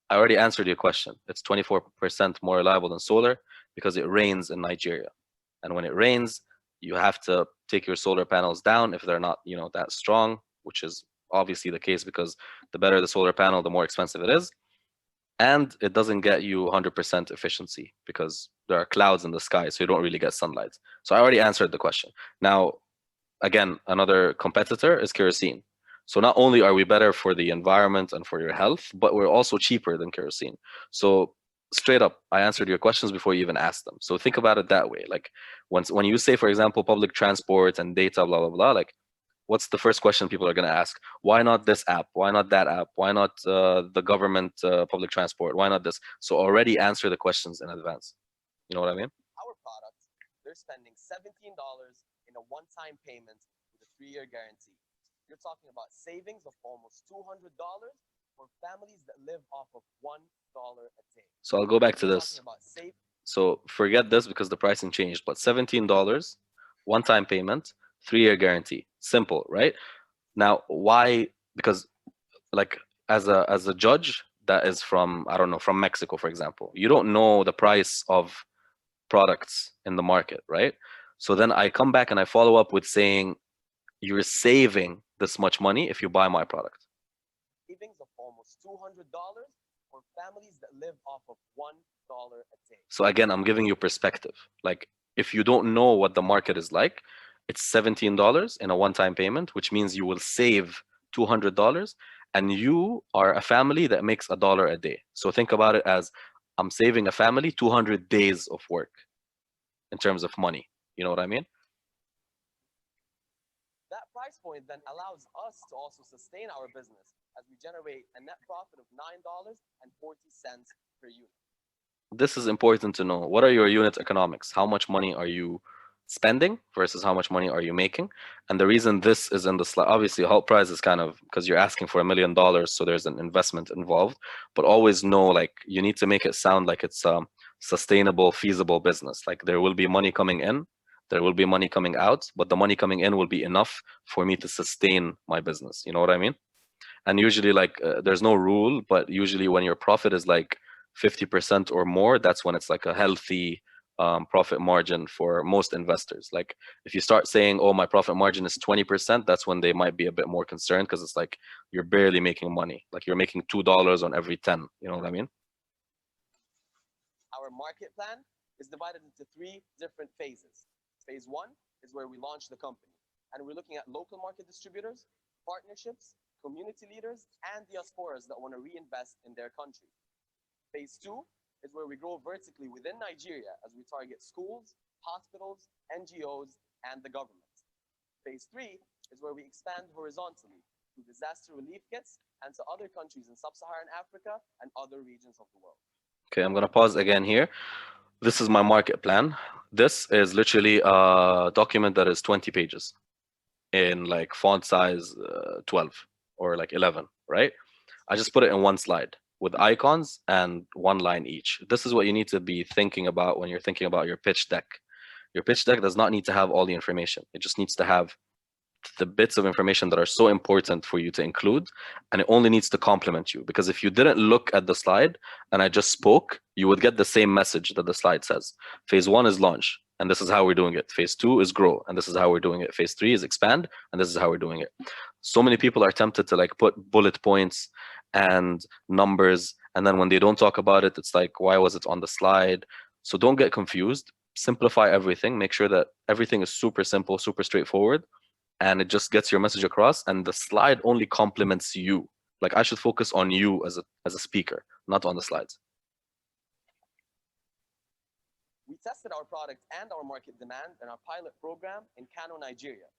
I already answered your question. It's 24% more reliable than solar because it rains in Nigeria. And when it rains, you have to take your solar panels down if they're not, you know, that strong, which is obviously the case because the better the solar panel, the more expensive it is. And it doesn't get you 100% efficiency because there are clouds in the sky, so you don't really get sunlight. So I already answered the question. Now, again, another competitor is kerosene. So not only are we better for the environment and for your health, but we're also cheaper than kerosene. So straight up, I answered your questions before you even asked them. So think about it that way. Like when you say, for example, public transport and data, blah, blah, blah, like what's the first question people are going to ask? Why not this app? Why not that app? Why not the government public transport? Why not this? So already answer the questions in advance. You know what I mean? our product, they're spending $17 in a one-time payment with a 3-year guarantee. You're talking about savings of almost $200 for families that live off of $1 a day. So I'll go back to You're this. talking about So forget this because the pricing changed, but $17, one-time payment, 3-year guarantee. Simple, right? Now, why? Because like as a judge that is from, I don't know, from Mexico, for example, you don't know the price of products in the market, right? So then I come back and I follow up with saying, you're saving this much money if you buy my product. savings of almost $200 for families that live off of $1 a day. So again, I'm giving you perspective. Like if you don't know what the market is like, it's $17 in a one-time payment, which means you will save $200 and you are a family that makes $1 a day. So think about it as I'm saving a family 200 days of work in terms of money. You know what I mean? That price point then allows us to also sustain our business as we generate a net profit of $9.40 per unit. This is important to know. What are your unit economics? How much money are you spending versus how much money are you making? And the reason this is in the slide, obviously, halt price is kind of because you're asking for $1 million, so there's an investment involved. But always know, like, you need to make it sound like it's a sustainable, feasible business. Like, there will be money coming in, there will be money coming out, but the money coming in will be enough for me to sustain my business. You know what I mean? And usually, like, there's no rule, but usually when your profit is like 50% or more, that's when it's like a healthy profit margin for most investors. Like if you start saying, oh, my profit margin is 20%, that's when they might be a bit more concerned because it's like you're barely making money. Like you're making $2 on every 10. You know what I mean? Our market plan is divided into three different phases. Phase one is where we launch the company, and we're looking at local market distributors, partnerships, community leaders, and diasporas that want to reinvest in their country. Phase two is where we grow vertically within Nigeria as we target schools, hospitals, NGOs, and the government. Phase three is where we expand horizontally to disaster relief kits and to other countries in sub-Saharan Africa and other regions of the world. Okay, I'm gonna pause again here. This is my market plan. This is literally a document that is 20 pages in like font size 12 or like 11, right? I just put it in one slide with icons and one line each. This is what you need to be thinking about when you're thinking about your pitch deck. Your pitch deck does not need to have all the information. It just needs to have the bits of information that are so important for you to include, and it only needs to complement you. Because if you didn't look at the slide and I just spoke, you would get the same message that the slide says. Phase one is launch, and this is how we're doing it. Phase two is grow, and this is how we're doing it. Phase three is expand, and this is how we're doing it. So many people are tempted to like put bullet points and numbers, and then when they don't talk about it, it's like, why was it on the slide? So don't get confused. Simplify everything. Make sure that everything is super simple, super straightforward, and it just gets your message across, and the slide only complements you. Like I should focus on you as a speaker, not on the slides. We tested our product and our market demand in our pilot program in Kano, Nigeria,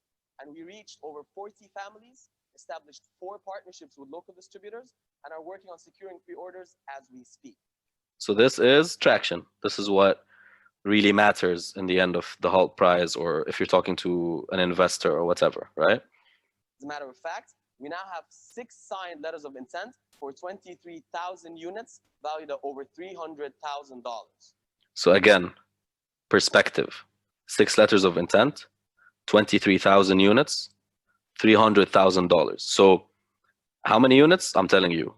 and we reached over 40 families, established 4 partnerships with local distributors, and are working on securing pre-orders as we speak. So this is traction. This is what really matters in the end of the Halt Prize, or if you're talking to an investor or whatever, right? As a matter of fact, we now have 6 signed letters of intent for 23,000 units valued at over $300,000. So again, perspective. 6 letters of intent, 23,000 units, $300,000. So how many units? I'm telling you.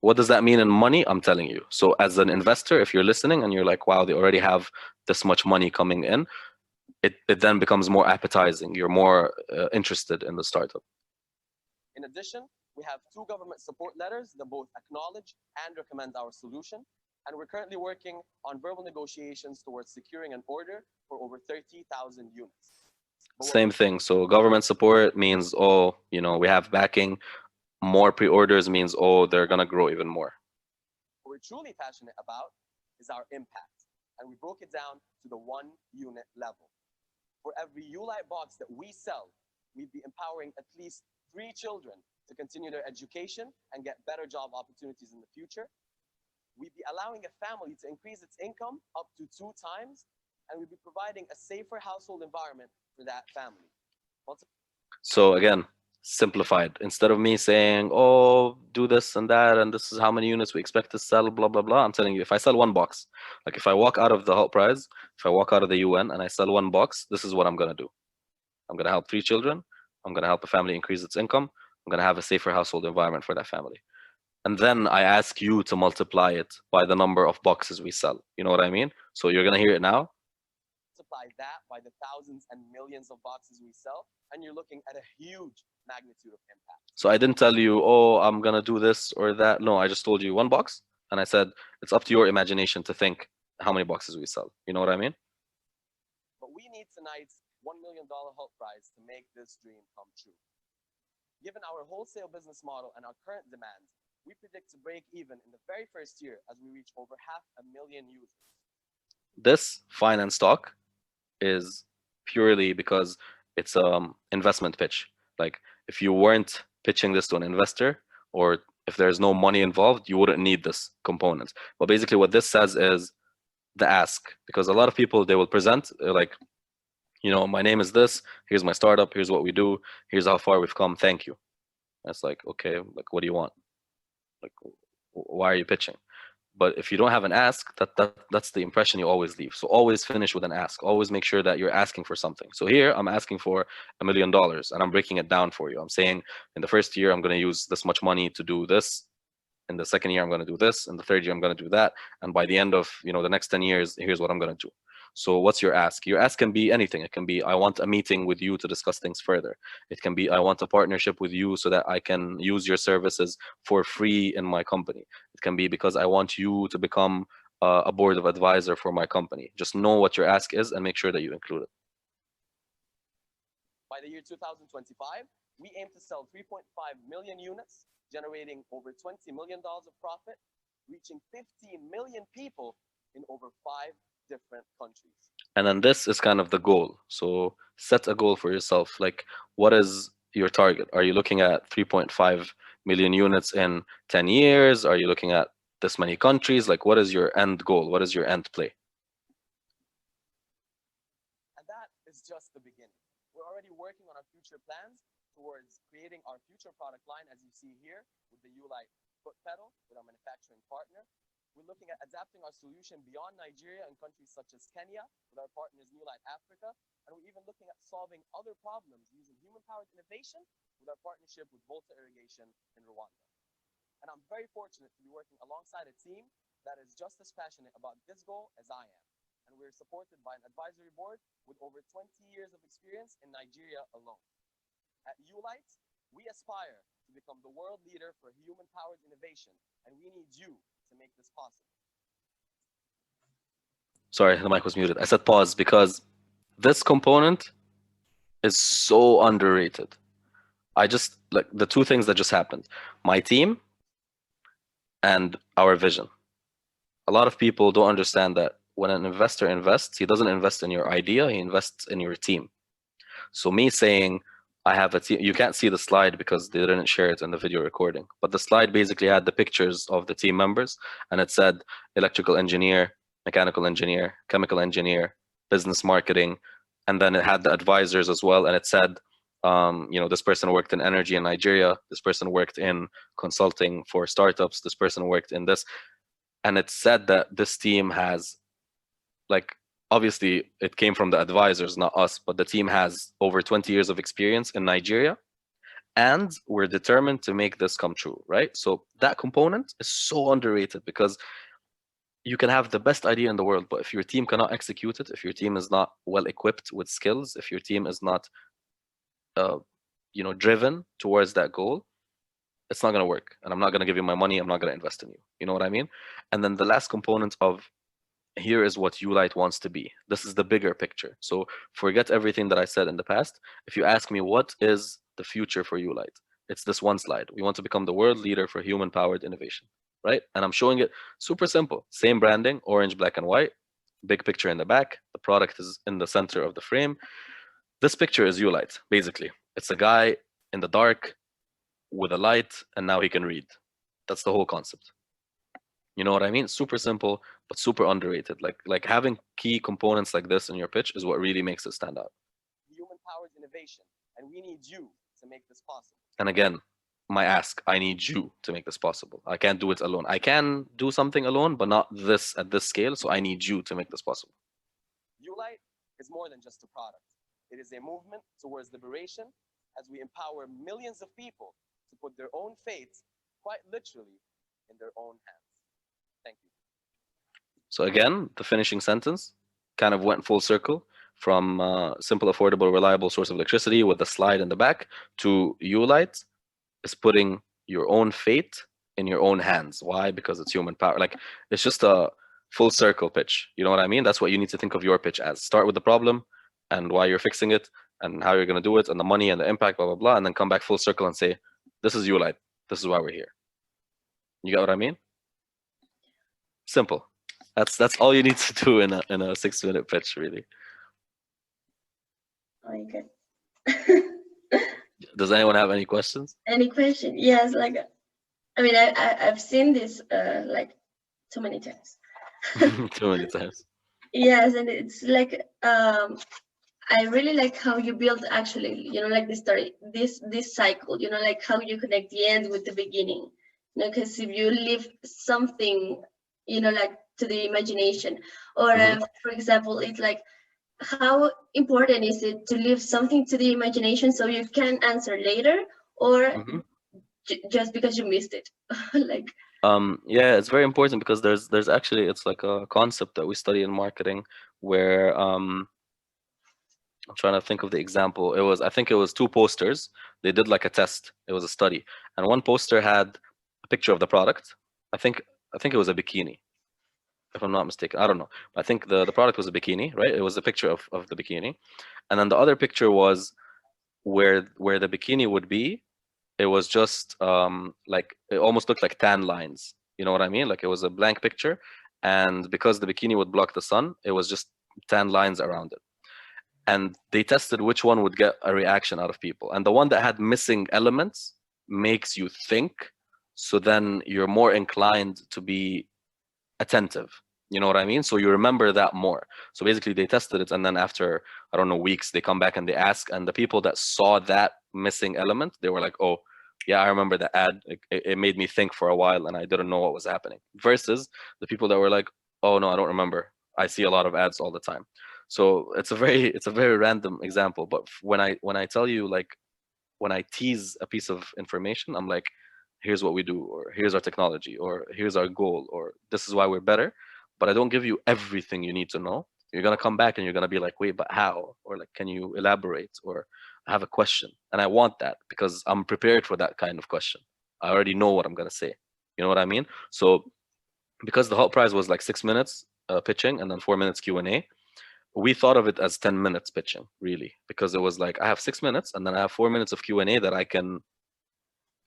What does that mean in money? I'm telling you. So as an investor, if you're listening and you're like, wow, they already have this much money coming in, it then becomes more appetizing. You're more interested in the startup. In addition, we have 2 government support letters that both acknowledge and recommend our solution. And we're currently working on verbal negotiations towards securing an order for over 30,000 units. Same thing. So government support means, oh, you know, we have backing. More pre-orders means, oh, they're going to grow even more. What we're truly passionate about is our impact. And we broke it down to the 1 unit level. For every Ulight box that we sell, we'd be empowering at least 3 children to continue their education and get better job opportunities in the future. We'd be allowing a family to increase its income up to 2 times, and we'd be providing a safer household environment for that family. So again, simplified. Instead of me saying, oh, do this and that, and this is how many units we expect to sell, blah, blah, blah. I'm telling you, if I sell 1 box, like if I walk out of the Halt Prize, if I walk out of the UN and I sell 1 box, this is what I'm going to do. I'm going to help 3 children. I'm going to help a family increase its income. I'm going to have a safer household environment for that family. And then I ask you to multiply it by the number of boxes we sell. You know what I mean? So you're going to hear it now. Multiply that by the thousands and millions of boxes we sell, and you're looking at a huge magnitude of impact. So I didn't tell you, oh, I'm going to do this or that. No, I just told you 1 box. And I said, it's up to your imagination to think how many boxes we sell. You know what I mean? But we need tonight's $1 million Halt Prize to make this dream come true. Given our wholesale business model and our current demand, we predict to break even in the very first year as we reach over 500,000 users. This finance talk is purely because it's investment pitch. Like if you weren't pitching this to an investor, or if there's no money involved, you wouldn't need this component. But basically what this says is the ask, because a lot of people, they will present like, you know, my name is this, here's my startup, here's what we do, here's how far we've come, thank you. That's like, okay, like what do you want? Like, why are you pitching? But if you don't have an ask, that's the impression you always leave. So always finish with an ask. Always make sure that you're asking for something. So here I'm asking for $1 million, and I'm breaking it down for you. I'm saying in the first year I'm going to use this much money to do this. In the second year I'm going to do this. In the third year I'm going to do that. And by the end of, you know, the next 10 years, here's what I'm going to do. So what's your ask? Your ask can be anything. It can be, I want a meeting with you to discuss things further. It can be, I want a partnership with you so that I can use your services for free in my company. It can be because I want you to become a board of advisor for my company. Just know what your ask is and make sure that you include it. By the year 2025, we aim to sell 3.5 million units, generating over $20 million of profit, reaching 15 million people in over 5 different countries. And then this is kind of the goal. So set a goal for yourself. Like, what is your target? Are you looking at 3.5 million units in 10 years? Are you looking at this many countries? Like, what is your end goal? What is your end play? And that is just the beginning. We're already working on our future plans towards creating our future product line, as you see here, with the Ulite foot pedal with our manufacturing partner. We're looking at adapting our solution beyond Nigeria and countries such as Kenya with our partners Newlight Africa. And we're even looking at solving other problems using human-powered innovation with our partnership with Volta Irrigation in Rwanda. And I'm very fortunate to be working alongside a team that is just as passionate about this goal as I am. And we're supported by an advisory board with over 20 years of experience in Nigeria alone. At Ulite, we aspire to become the world leader for human-powered innovation, and we need you to make this possible. Sorry, the mic was muted. I said pause because this component is so underrated. I just, like, the two things that just happened, my team and our vision. A lot of people don't understand that when an investor invests, he doesn't invest in your idea, he invests in your team. So me saying, I have a team, you can't see the slide because they didn't share it in the video recording, but the slide basically had the pictures of the team members, and it said electrical engineer, mechanical engineer, chemical engineer, business marketing, and then it had the advisors as well, and it said, you know, this person worked in energy in Nigeria, this person worked in consulting for startups, this person worked in this, and it said that this team has, like, obviously it came from the advisors, not us, but the team has over 20 years of experience in Nigeria, and we're determined to make this come true, right? So that component is so underrated because you can have the best idea in the world, but if your team cannot execute it, if your team is not well equipped with skills, if your team is not you know, driven towards that goal, it's not going to work. And I'm not going to give you my money, I'm not going to invest in you. You know what I mean? And then the last component of here is what Ulite wants to be. This is the bigger picture. So forget everything that I said in the past. If you ask me what is the future for Ulite, it's this one slide. We want to become the world leader for human-powered innovation, right? And I'm showing it super simple. Same branding, orange, black, and white. Big picture in the back. The product is in the center of the frame. This picture is Ulite, basically. It's a guy in the dark with a light, and now he can read. That's the whole concept. You know what I mean? Super simple, but super underrated. Like having key components like this in your pitch is what really makes it stand out. Human-powered innovation, and we need you to make this possible. And again, my ask, I need you to make this possible. I can't do it alone. I can do something alone, but not this at this scale. So I need you to make this possible. Ulite is more than just a product. It is a movement towards liberation as we empower millions of people to put their own fate, quite literally, in their own hands. Thank you. So again, the finishing sentence kind of went full circle from simple, affordable, reliable source of electricity with the slide in the back to Ulite is putting your own fate in your own hands. Why? Because it's human power. Like, it's just a full circle pitch. You know what I mean? That's what you need to think of your pitch as. Start with the problem and why you're fixing it and how you're going to do it and the money and the impact, blah, blah, blah, and then come back full circle and say, this is Ulite. This is why we're here. You get what I mean? Simple. That's all you need to do in a 6-minute pitch, really. Okay. Does anyone have any questions? Any question? Yes, like, I mean, I've seen this like too many times. Too many times. Yes, and it's like I really like how you build actually, you know, like the story, this cycle, you know, like how you connect the end with the beginning. You know, because if you leave something, you know, like to the imagination, or for example, it's like, how important is it to leave something to the imagination so you can answer later, or just because you missed it? Like, yeah, it's very important because there's actually, it's like a concept that we study in marketing where I'm trying to think of the example. I think it was 2 posters. They did like a test. It was a study, and one poster had a picture of the product. I think it was a bikini, if I'm not mistaken. I don't know. I think the product was a bikini, right? It was a picture of the bikini, and then the other picture was where the bikini would be. It was just like it almost looked like tan lines. You know what I mean? Like it was a blank picture, and because the bikini would block the sun, it was just tan lines around it. And they tested which one would get a reaction out of people. And the one that had missing elements makes you think. So then you're more inclined to be attentive. You know what I mean? So you remember that more. So basically, they tested it, and then after I don't know weeks, they come back and they ask, and the people that saw that missing element, they were like, "Oh, yeah, I remember the ad. It made me think for a while, and I didn't know what was happening." Versus the people that were like, "Oh no, I don't remember. I see a lot of ads all the time." So it's a very random example, but when I tell you, like, when I tease a piece of information, I'm like, here's what we do, or here's our technology, or here's our goal, or this is why we're better. But I don't give you everything you need to know. You're gonna come back and you're gonna be like, wait, but how? Or like, can you elaborate? Or I have a question. And I want that because I'm prepared for that kind of question. I already know what I'm gonna say. You know what I mean? So because the hot prize was like 6 minutes pitching and then 4 minutes Q&A, we thought of it as 10 minutes pitching, really, because it was like I have 6 minutes and then I have 4 minutes of Q&A that I can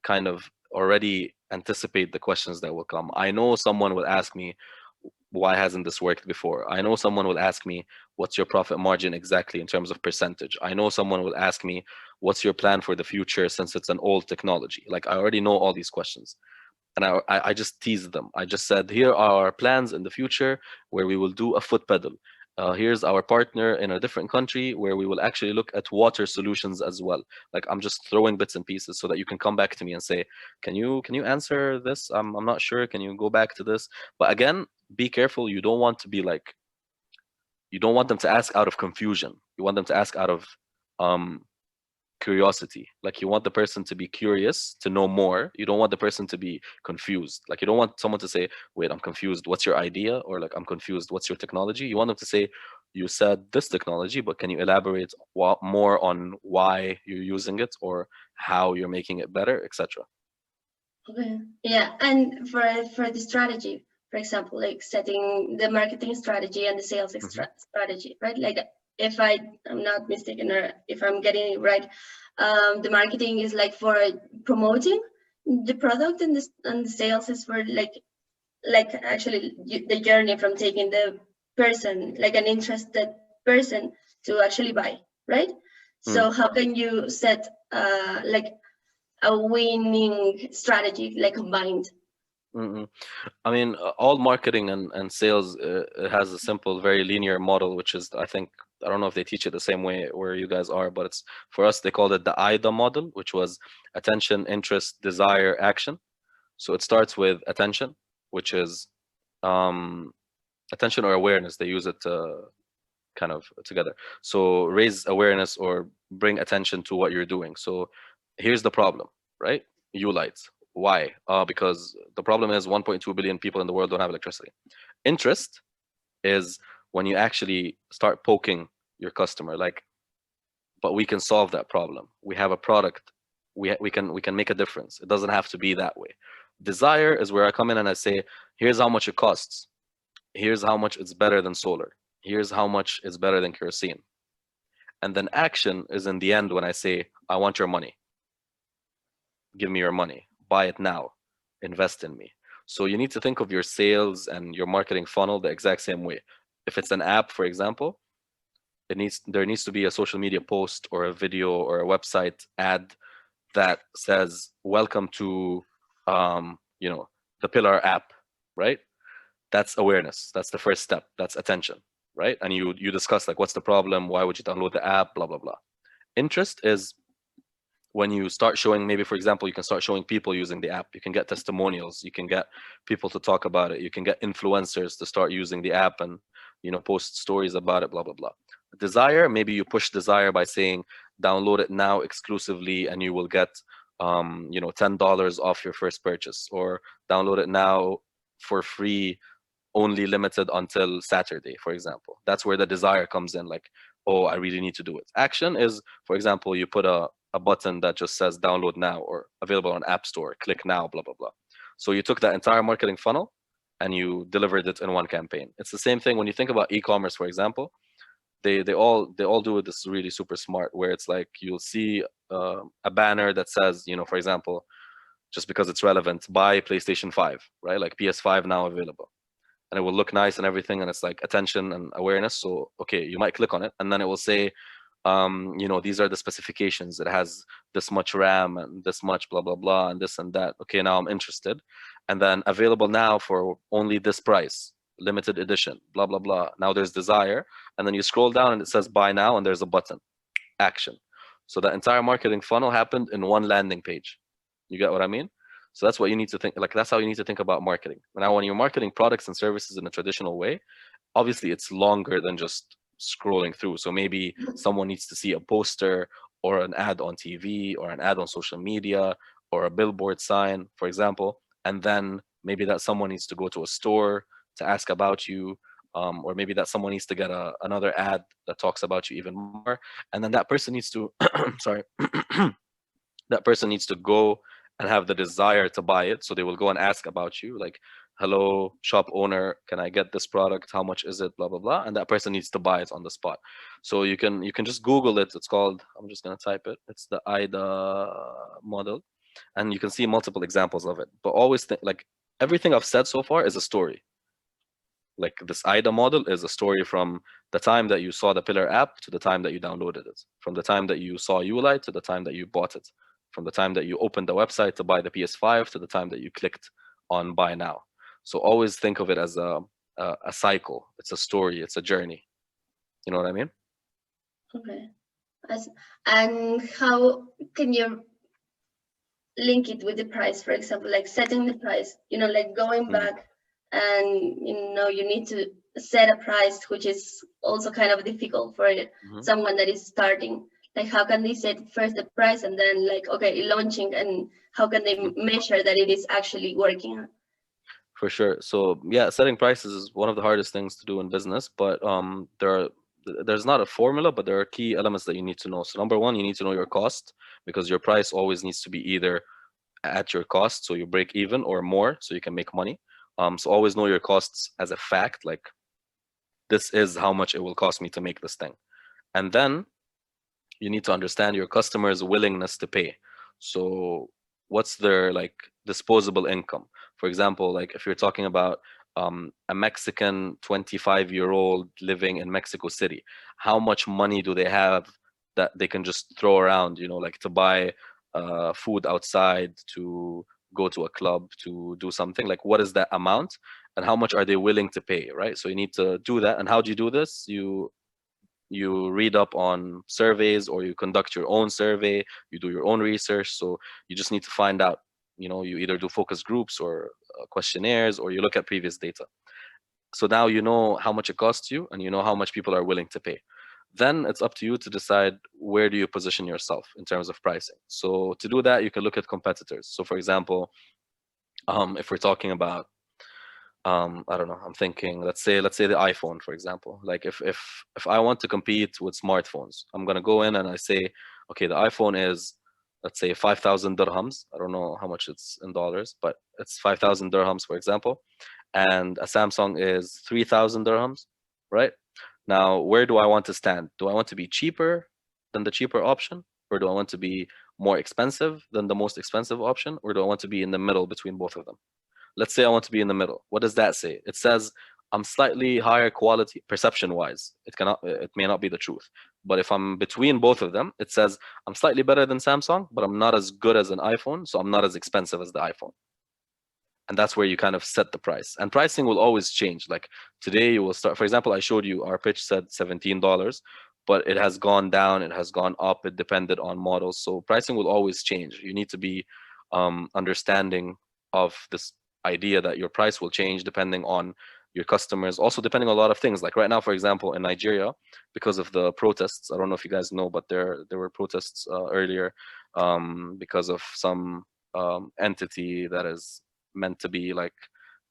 kind of already anticipate the questions that will come. I know someone will ask me, why hasn't this worked before? I know someone will ask me, what's your profit margin exactly in terms of percentage? I know someone will ask me, what's your plan for the future since it's an old technology? Like, I already know all these questions. And I just teased them. I just said, here are our plans in the future where we will do a foot pedal. Here's our partner in a different country where we will actually look at water solutions as well. Like, I'm just throwing bits and pieces so that you can come back to me and say, can you answer this? I'm not sure. Can you go back to this? But again, be careful. You don't want to be like, you don't want them to ask out of confusion. You want them to ask out of um, curiosity. Like, you want the person to be curious to know more. You don't want the person to be confused. Like, you don't want someone to say, wait, I'm confused, what's your idea? Or like, I'm confused, what's your technology? You want them to say, you said this technology, but can you elaborate more on why you're using it or how you're making it better, etc. Okay. Yeah, and for the strategy, for example, like setting the marketing strategy and the sales strategy, right? Like, if I'm not mistaken, or if I'm getting it right, the marketing is like for promoting the product, and the sales is for like actually the journey from taking the person, like an interested person, to actually buy, right? So how can you set like a winning strategy, like combined? I mean, all marketing and sales it has a simple, very linear model, which is, I think, I don't know if they teach it the same way where you guys are, but it's, for us, they called it the AIDA model, which was attention, interest, desire, action. So it starts with attention, which is um, attention or awareness. They use it kind of together. So raise awareness or bring attention to what you're doing. So here's the problem, right? You lights. Why? Because the problem is 1.2 billion people in the world don't have electricity. Interest is when you actually start poking your customer, like, but we can solve that problem. We have a product. We can make a difference. It doesn't have to be that way. Desire is where I come in and I say, here's how much it costs. Here's how much it's better than solar. Here's how much it's better than kerosene. And then action is in the end when I say, I want your money. Give me your money. Buy it now. Invest in me. So you need to think of your sales and your marketing funnel the exact same way. If it's an app, for example, there needs to be a social media post or a video or a website ad that says, welcome to the Pillar app, right? That's awareness. That's the first step. That's attention, right? And you discuss, like, what's the problem? Why would you download the app? Blah, blah, blah. Interest is when you start showing, maybe, for example, you can start showing people using the app. You can get testimonials. You can get people to talk about it. You can get influencers to start using the app and, post stories about it, blah, blah, blah. Desire, maybe you push desire by saying, download it now exclusively and you will get, $10 off your first purchase, or download it now for free, only limited until Saturday, for example. That's where the desire comes in, like, oh, I really need to do it. Action is, for example, you put a button that just says download now or available on App Store, click now, blah, blah, blah. So you took that entire marketing funnel and you delivered it in one campaign. It's the same thing when you think about e-commerce, for example. They all do it this really super smart, where it's like you'll see a banner that says, for example, just because it's relevant, buy PlayStation 5, right? Like PS5 now available. And it will look nice and everything, and it's like attention and awareness. So, okay, you might click on it, and then it will say, these are the specifications. It has this much RAM and this much blah, blah, blah, and this and that. Okay, now I'm interested. And then available now for only this price, limited edition, blah, blah, blah. Now there's desire. And then you scroll down and it says buy now, and there's a button, action. So the entire marketing funnel happened in one landing page. You get what I mean? So that's what you need to think. Like, that's how you need to think about marketing. Now, when you're marketing products and services in a traditional way, obviously it's longer than just scrolling through. So maybe someone needs to see a poster or an ad on TV or an ad on social media or a billboard sign, for example. And then maybe that someone needs to go to a store to ask about you. Or maybe that someone needs to get another ad that talks about you even more. And then that person needs to, sorry, that person needs to go and have the desire to buy it. So they will go and ask about you, like, hello, shop owner, can I get this product? How much is it? Blah, blah, blah. And that person needs to buy it on the spot. So you can just Google it. It's called, I'm just going to type it. It's the AIDA model. And you can see multiple examples of it. But always think, like, everything I've said so far is a story. Like, this AIDA model is a story from the time that you saw the Pillar app to the time that you downloaded it, from the time that you saw Ulite to the time that you bought it, from the time that you opened the website to buy the PS5 to the time that you clicked on buy now. So always think of it as a cycle. It's a story. It's a journey. You know what I mean? Okay. And how can you link it with the price, for example, like setting the price, like going back and, you need to set a price, which is also kind of difficult for someone that is starting. Like, how can they set first the price and then, like, okay, launching, and how can they measure that it is actually working? For sure. So yeah, setting prices is one of the hardest things to do in business, but there's not a formula, but there are key elements that you need to know. So number one, you need to know your cost, because your price always needs to be either at your cost, so you break even, or more, so you can make money. So always know your costs as a fact, like, this is how much it will cost me to make this thing. And then you need to understand your customers' willingness to pay. So what's their, like, disposable income? For example, like, if you're talking about a Mexican 25-year-old living in Mexico City, how much money do they have that they can just throw around, like, to buy food outside, to go to a club, to do something? Like, what is that amount and how much are they willing to pay, right? So you need to do that. And how do you do this? You read up on surveys, or you conduct your own survey, you do your own research. So you just need to find out, you either do focus groups or questionnaires, or you look at previous data. So now you know how much it costs you, and you know how much people are willing to pay. Then it's up to you to decide, where do you position yourself in terms of pricing. So to do that, you can look at competitors. So for example, if we're talking about, I don't know, I'm thinking, let's say the iPhone, for example. Like, if I want to compete with smartphones, I'm gonna go in and I say, okay, the iPhone is, let's say, 5,000 dirhams. I don't know how much it's in dollars, but it's 5,000 dirhams, for example. And a Samsung is 3,000 dirhams, right? Now, where do I want to stand? Do I want to be cheaper than the cheaper option? Or do I want to be more expensive than the most expensive option? Or do I want to be in the middle between both of them? Let's say I want to be in the middle. What does that say? It says I'm slightly higher quality perception-wise. It may not be the truth. But if I'm between both of them, it says I'm slightly better than Samsung, but I'm not as good as an iPhone, so I'm not as expensive as the iPhone. And that's where you kind of set the price. And pricing will always change. Like, today you will start, for example, I showed you our pitch said $17, but it has gone down, it has gone up, it depended on models. So pricing will always change. You need to be understanding of this idea that your price will change depending on your customers, also depending on a lot of things. Like right now, for example, in Nigeria, because of the protests, I don't know if you guys know, but there were protests earlier because of some entity that is meant to be like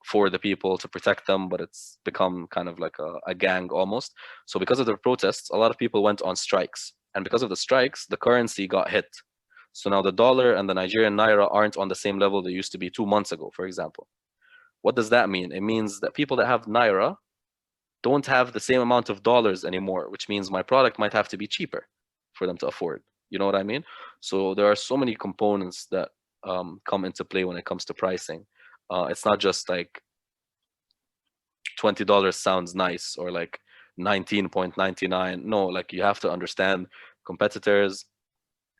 for the people to protect them, but it's become kind of like a gang almost. So because of the protests, a lot of people went on strikes, and because of the strikes, the currency got hit. So now the dollar and the Nigerian naira aren't on the same level they used to be 2 months ago, for example. What does that mean? It means that people that have naira don't have the same amount of dollars anymore, which means my product might have to be cheaper for them to afford. You know what I mean? So there are so many components that come into play when it comes to pricing. It's not just like $20 sounds nice or like 19.99. No, like you have to understand competitors,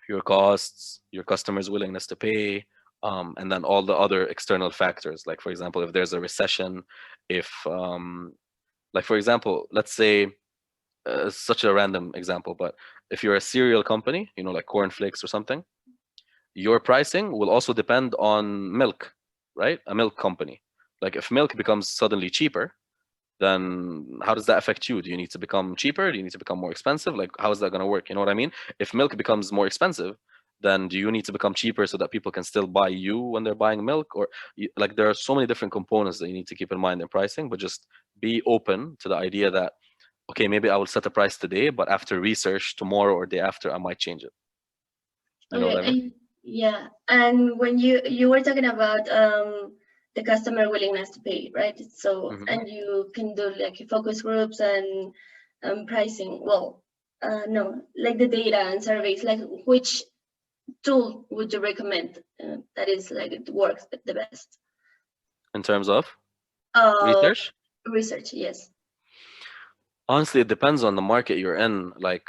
your costs, your customers' willingness to pay, and then all the other external factors. Like, for example, if there's a recession, if, like, for example, let's say, such a random example, but if you're a cereal company, you know, like cornflakes or something, your pricing will also depend on milk, right? A milk company. Like, if milk becomes suddenly cheaper, then how does that affect you? Do you need to become cheaper? Do you need to become more expensive? Like, how is that going to work? You know what I mean? If milk becomes more expensive, then do you need to become cheaper so that people can still buy you when they're buying milk? Or like, there are so many different components that you need to keep in mind in pricing, but just be open to the idea that, okay, maybe I will set a price today, but after research tomorrow or day after, I might change it. You know Okay, what I mean? and yeah, and when you were talking about the customer willingness to pay, right? So, Mhm. and you can do like focus groups and pricing. Well, no, like the data and surveys. Like, which tool would you recommend that is like it works the best? In terms of Uh, research? research, yes. Honestly, it depends on the market you're in. Like,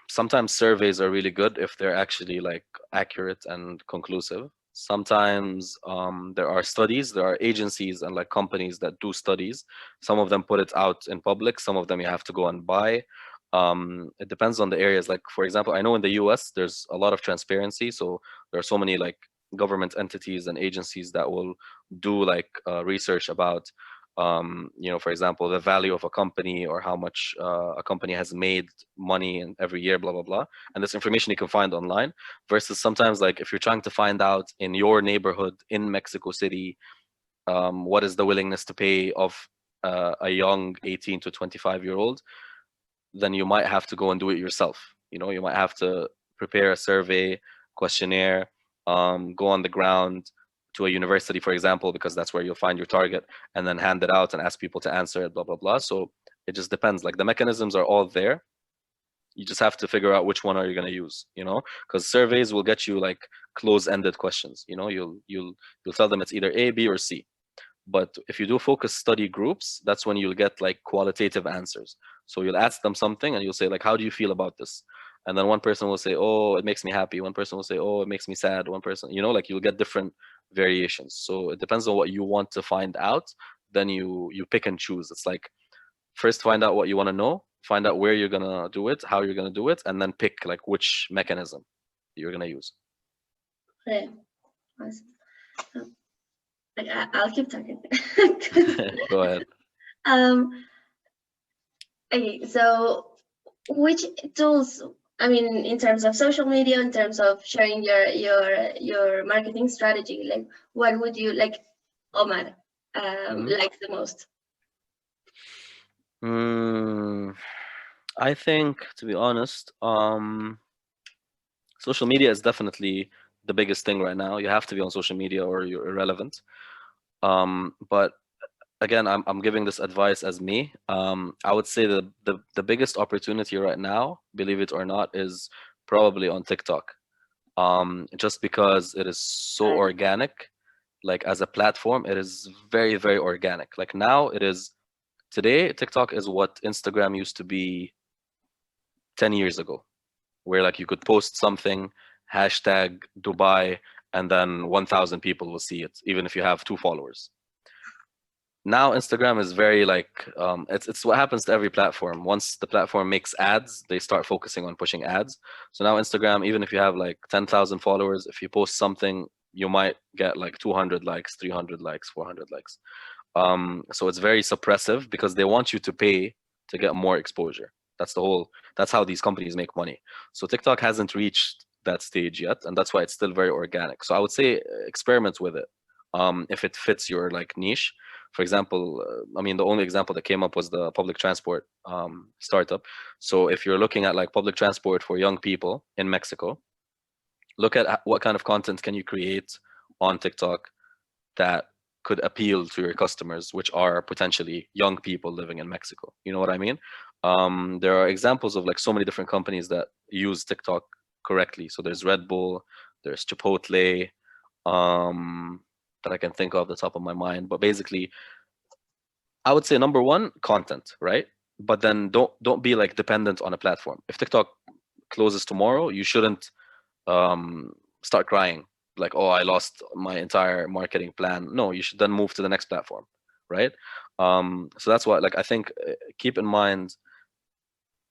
sometimes surveys are really good if they're actually like accurate and conclusive. Sometimes there are studies, there are agencies and like companies that do studies. Some of them put it out in public, some of them you have to go and buy. It depends on the areas. Like, for example, I know in the US there's a lot of transparency, so there are so many like government entities and agencies that will do like research about, you know, for example, the value of a company or how much a company has made money in every year, blah blah blah. And this information you can find online. Versus sometimes, like, if you're trying to find out in your neighborhood in Mexico City, what is the willingness to pay of a young 18 to 25-year-old, then you might have to go and do it yourself. You know, you might have to prepare a survey, questionnaire, go on the ground to a university, for example, because that's where you'll find your target, and then hand it out and ask people to answer it, blah, blah, blah. So it just depends. Like, the mechanisms are all there. You just have to figure out which one are you going to use, you know, because surveys will get you like close-ended questions. You know, you'll tell them it's either A, B, or C. But if you do focus study groups, that's when you'll get like qualitative answers. So you'll ask them something and you'll say like, how do you feel about this? And then one person will say, oh, it makes me happy. One person will say, oh, it makes me sad. One person, you know, like, you'll get different variations. So it depends on what you want to find out. Then you pick and choose. It's like, first find out what you want to know, find out where you're gonna do it, how you're gonna do it, and then pick like which mechanism you're gonna use. Okay, awesome. Like, I'll keep talking. Go ahead. um, okay, so which tools, I mean, in terms of social media, in terms of sharing your marketing strategy, like, what would you like Omar likes the most? I think, to be honest, social media is definitely the biggest thing right now. You have to be on social media or you're irrelevant. But again, I'm giving this advice as me. I would say the biggest opportunity right now, believe it or not, is probably on TikTok. Just because it is so Right. organic, like, as a platform, it is very, very organic. Like, now it is, today, TikTok is what Instagram used to be 10 years ago, where like you could post something, hashtag Dubai, and then 1,000 people will see it, even if you have 2 followers. Now Instagram is very like, it's what happens to every platform. Once the platform makes ads, they start focusing on pushing ads. So now Instagram, even if you have like 10,000 followers, if you post something, you might get like 200 likes, 300 likes, 400 likes. So it's very suppressive because they want you to pay to get more exposure. That's how these companies make money. So TikTok hasn't reached that stage yet, and that's why it's still very organic. So I would say experiment with it, if it fits your like niche. For example, I mean, the only example that came up was the public transport startup. So if you're looking at like public transport for young people in Mexico, look at what kind of content can you create on TikTok that could appeal to your customers, which are potentially young people living in Mexico. You know what I mean? There are examples of like so many different companies that use TikTok correctly. So there's Red Bull, there's Chipotle, that I can think of the top of my mind. But basically, I would say number one, content, right? But then don't be like dependent on a platform. If TikTok closes tomorrow, you shouldn't um, start crying like, oh, I lost my entire marketing plan. No, you should then move to the next platform, right? So that's why, like, I think keep in mind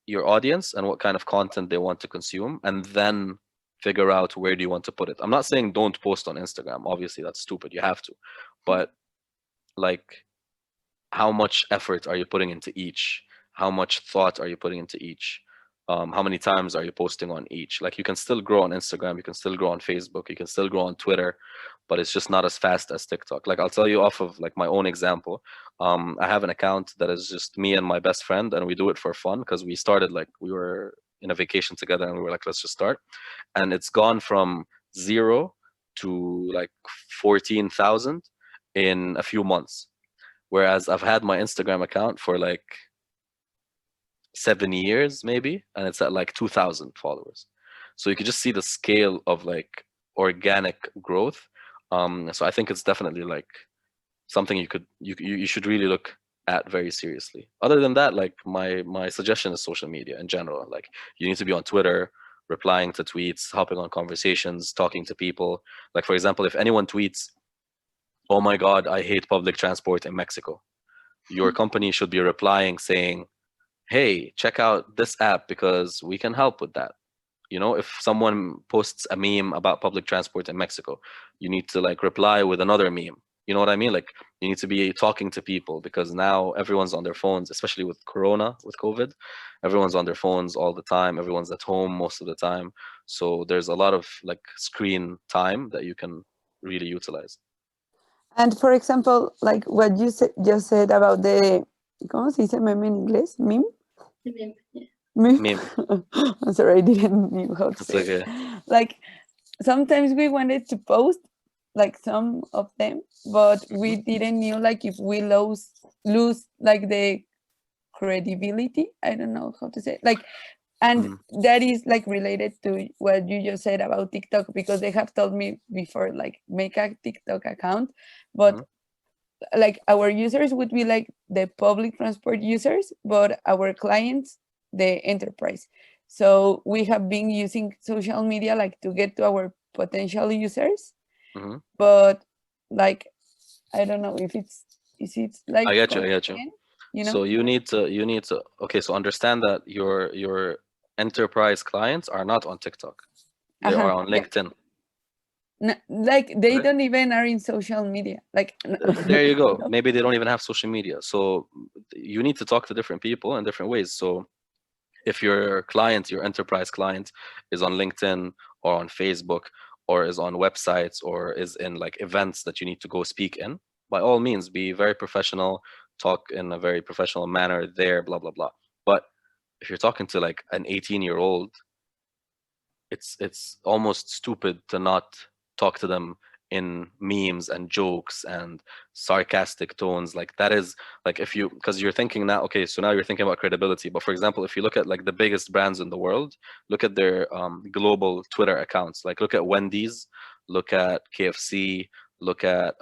your audience and what kind of content they want to consume, and then figure out where do you want to put it. I'm not saying don't post on Instagram. Obviously, that's stupid. You have to, but like, how much effort are you putting into each? How much thought are you putting into each? How many times are you posting on each? Like, you can still grow on Instagram, you can still grow on Facebook, you can still grow on Twitter, but it's just not as fast as TikTok. Like, I'll tell you off of like my own example. I have an account that is just me and my best friend, and we do it for fun because we started, like, we were in a vacation together and we were like, let's just start. And it's gone from 0 to like 14,000 in a few months. Whereas I've had my Instagram account for like 7 years maybe, and it's at like 2,000 followers. So you can just see the scale of like organic growth. So I think it's definitely like something you should really look at very seriously. Other than that, like, my suggestion is social media in general. Like, you need to be on Twitter, replying to tweets, hopping on conversations, talking to people. Like, for example, if anyone tweets, "Oh my God, I hate public transport in Mexico," your company should be replying saying, "Hey, check out this app because we can help with that." You know, if someone posts a meme about public transport in Mexico, you need to like reply with another meme. You know what I mean? Like, you need to be talking to people because now everyone's on their phones, especially with Corona, with COVID. Everyone's on their phones all the time. Everyone's at home most of the time. So there's a lot of like screen time that you can really utilize. And for example, like what you just said about the, ¿cómo se dice meme en inglés? Meme? Yeah. Meme? Meme. I'm sorry, I didn't know how to It's say okay. it. Like, sometimes we wanted to post like some of them, but we didn't know like if we lose like the credibility. I don't know how to say it. Like, and that is like related to what you just said about TikTok, because they have told me before, like, make a TikTok account, but like our users would be like the public transport users, but our clients the enterprise. So we have been using social media like to get to our potential users, but like, I don't know if it's like I get you. I get you. you know. So you need to okay. So understand that your enterprise clients are not on TikTok. They are on Yeah. LinkedIn. Like, they Right? don't even are in social media. Like, There you go. Maybe they don't even have social media. So you need to talk to different people in different ways. So if your client, your enterprise client, is on LinkedIn or on Facebook or is on websites or is in like events that you need to go speak in, by all means, be very professional, talk in a very professional manner there, blah, blah, blah. But if you're talking to like an 18-year-old, it's almost stupid to not talk to them in memes and jokes and sarcastic tones. Like, that is like, if you, because you're thinking now, okay, so now you're thinking about credibility. But for example, if you look at like the biggest brands in the world, look at their global Twitter accounts. Like, look at Wendy's, look at KFC, look at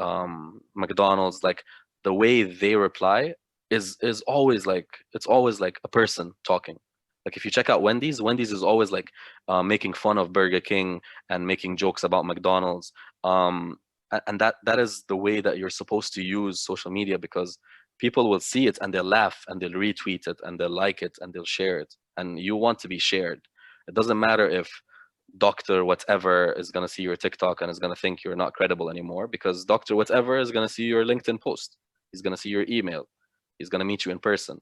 McDonald's. Like, the way they reply is always like, it's always like a person talking. Like, if you check out Wendy's is always like making fun of Burger King and making jokes about McDonald's. And that is the way that you're supposed to use social media, because people will see it and they'll laugh and they'll retweet it and they'll like it and they'll share it. And you want to be shared. It doesn't matter if Dr. Whatever is going to see your TikTok and is going to think you're not credible anymore, because Dr. Whatever is going to see your LinkedIn post. He's going to see your email. He's going to meet you in person.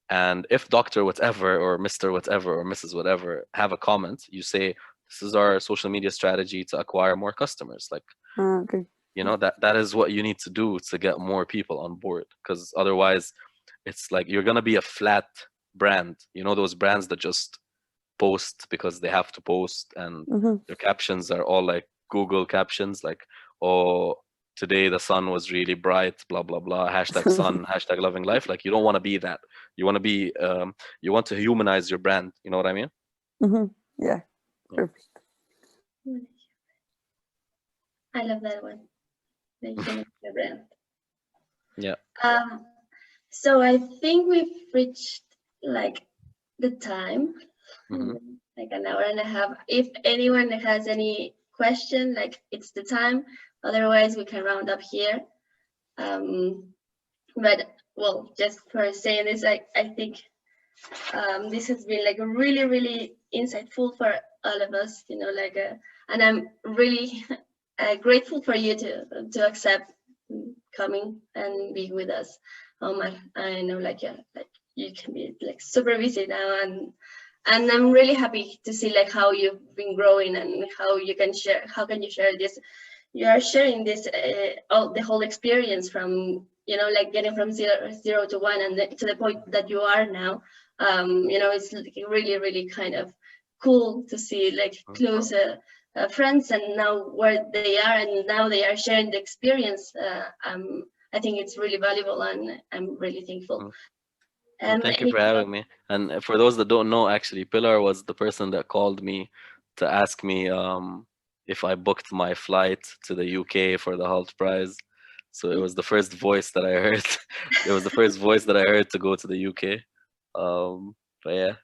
And if Dr. Whatever or Mr. Whatever or Mrs. Whatever have a comment, you say, this is our social media strategy to acquire more customers. Like, Okay. you know, that is what you need to do to get more people on board. Because otherwise, it's like you're going to be a flat brand. You know, those brands that just post because they have to post, and their captions are all like Google captions, like, oh, today the sun was really bright, blah blah blah, hashtag sun, hashtag loving life. Like you don't want to be that. You want to be you want to humanize your brand. You know what I mean? Yeah, perfect. I love that one. The human brand. Yeah. So I think we've reached like the time, like an hour and a half. If anyone has any question, like it's the time. Otherwise, we can round up here. But well, just for saying this, I think this has been like really, really insightful for all of us. You know, like, and I'm really grateful for you to accept coming and be with us. Omar, I know like you can be like super busy now, and I'm really happy to see like how you've been growing and how you can share. How can you share this? You are sharing this the whole experience from, you know, like getting from zero to one and to the point that you are now. You know, it's like really, really kind of cool to see like close friends and now where they are, and now they are sharing the experience. I think it's really valuable, and I'm really thankful. Well, thank you for having me. And for those that don't know, actually, Pilar was the person that called me to ask me if I booked my flight to the UK for the Halt Prize. So it was the first voice that I heard. It was the first voice that I heard to go to the UK. But yeah,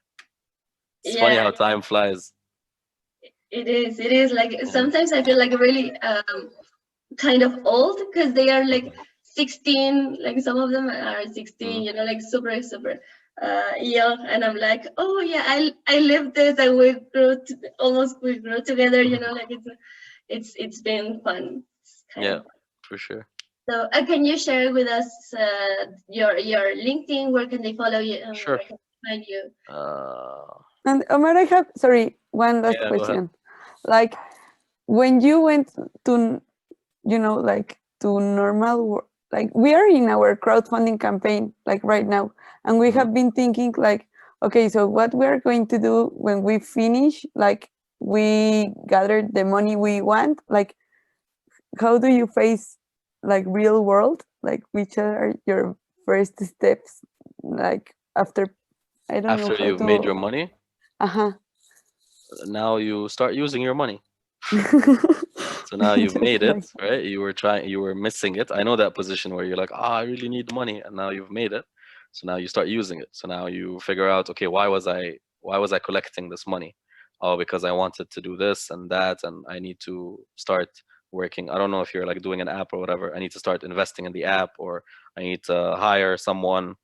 it's funny how time flies. It is. It is like sometimes I feel like really kind of old because they are like 16. Like some of them are 16. You know, like super young, and I'm like, oh yeah, I lived this, and we grew together. You know, like it's been fun. Yeah, for sure. So can you share with us your LinkedIn? Where can they follow you? Sure. Where can they find you? And Omar, I have one last question. Like when you went to, you know, like to normal, like we are in our crowdfunding campaign like right now, and we have been thinking like, okay, so what we're going to do when we finish, like we gather the money we want, like how do you face like real world, like which are your first steps, like after I don't know After how you've to... made your money, now you start using your money. So now you've made it, right? You were missing it. I know that position where you're like, I really need money, and now you've made it. So now you start using it. So now you figure out, okay, why was I collecting this money? Oh, because I wanted to do this and that, and I need to start working. I don't know if you're like doing an app or whatever. I need to start investing in the app, or I need to hire someone.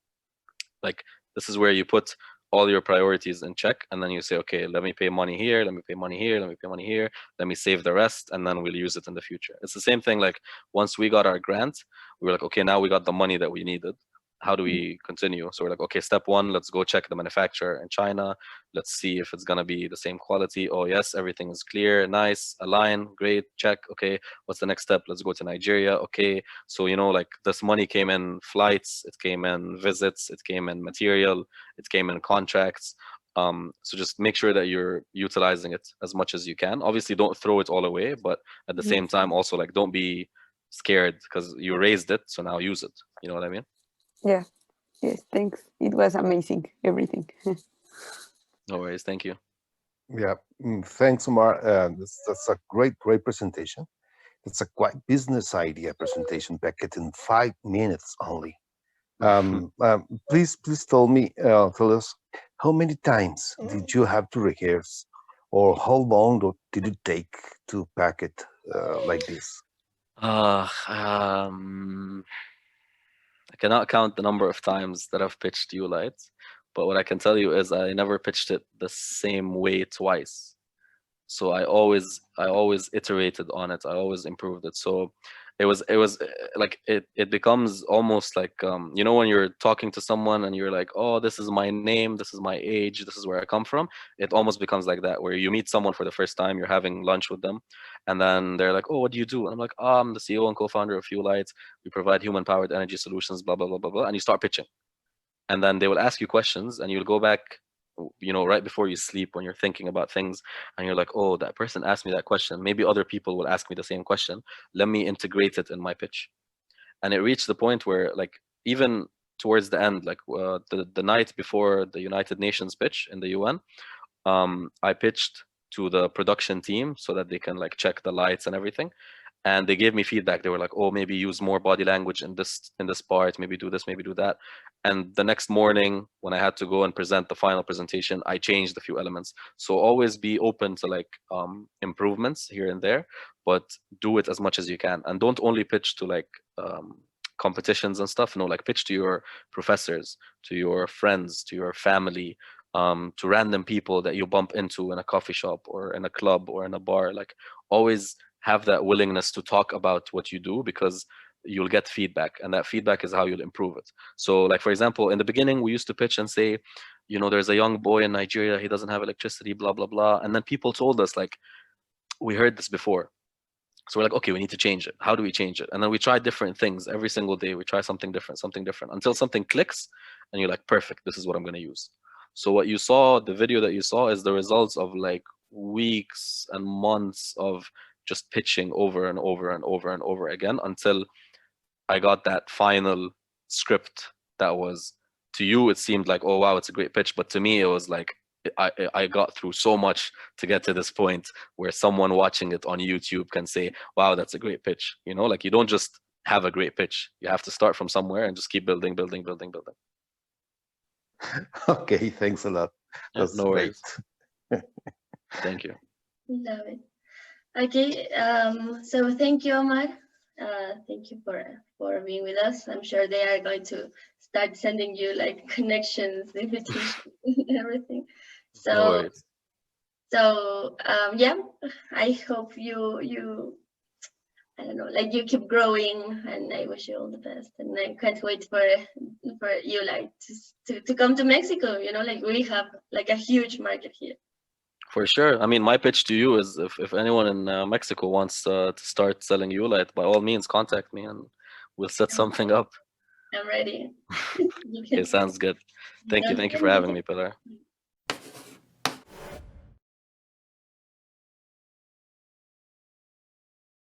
Like this is where you put all your priorities in check, and then you say, okay, let me pay money here, let me pay money here, let me pay money here, let me save the rest, and then we'll use it in the future. It's the same thing. Like once we got our grant, we were like, okay, now we got the money that we needed. How do we continue? So we're like, okay, step one, let's go check the manufacturer in China. Let's see if it's gonna be the same quality. Oh yes, everything is clear, nice, align, great, check. Okay, what's the next step? Let's go to Nigeria. Okay, so you know, like this money came in flights, it came in visits, it came in material, it came in contracts. So just make sure that you're utilizing it as much as you can. Obviously, don't throw it all away, but at the same time, also like don't be scared because you raised it, so now use it. You know what I mean? Yeah. Yes. Thanks. It was amazing. Everything. No worries. Thank you. Yeah. Thanks, Omar. That's a great presentation. It's a quite business idea presentation, Beckett, in 5 minutes only. Please tell us, how many times did you have to rehearse, or how long did it take to pack it like this? I cannot count the number of times that I've pitched U-Lights, but what I can tell you is I never pitched it the same way twice. So I always iterated on it. I always improved it. So it was like it becomes almost like you know when you're talking to someone and you're like, oh, this is my name, this is my age, this is where I come from. It almost becomes like that, where you meet someone for the first time, you're having lunch with them, and then they're like, oh, what do you do? And I'm like, oh, I'm the CEO and co-founder of Fuel Lights. We provide human powered energy solutions, blah blah blah blah blah. And you start pitching, and then they will ask you questions, and you'll go back you know, right before you sleep, when you're thinking about things and you're like, oh, that person asked me that question, maybe other people will ask me the same question, let me integrate it in my pitch. And it reached the point where, like, even towards the end, like the night before the United Nations pitch in the UN, I pitched to the production team so that they can like check the lights and everything, and they gave me feedback. They were like, oh, maybe use more body language in this part, maybe do this, maybe do that. And the next morning when I had to go and present the final presentation, I changed a few elements. So always be open to like improvements here and there, but do it as much as you can. And don't only pitch to like competitions and stuff. No, like pitch to your professors, to your friends, to your family, to random people that you bump into in a coffee shop or in a club or in a bar. Like always have that willingness to talk about what you do, because you'll get feedback, and that feedback is how you'll improve it. So like, for example, in the beginning we used to pitch and say, you know, there's a young boy in Nigeria, he doesn't have electricity, blah blah blah, and then people told us like, we heard this before. So we're like, okay, we need to change it. How do we change it? And then we try different things every single day. We try something different, until something clicks and you're like, perfect, this is what I'm going to use. So what you saw, the video that you saw, is the results of like weeks and months of just pitching over and over and over and over again, until I got that final script that was, to you it seemed like, oh wow, it's a great pitch, but to me it was like, I got through so much to get to this point where someone watching it on YouTube can say, wow, that's a great pitch. You know, like you don't just have a great pitch. You have to start from somewhere and just keep building, building, building, building. Okay, thanks a lot. Yeah, That's no great. worries. Thank you. Love it. Okay, so thank you, Omar. Thank you for being with us. I'm sure they are going to start sending you like connections, invitations, everything. No So worries. yeah, I hope you I don't know, like you keep growing, and I wish you all the best. And I can't wait for you like to come to Mexico. You know, like we have like a huge market here. For sure. I mean, my pitch to you is, if anyone in Mexico wants to start selling Ulite, by all means, contact me and we'll set something up. I'm ready. You Okay, can. sounds good. Thank you. Don't Thank you for forget having me, Pilar.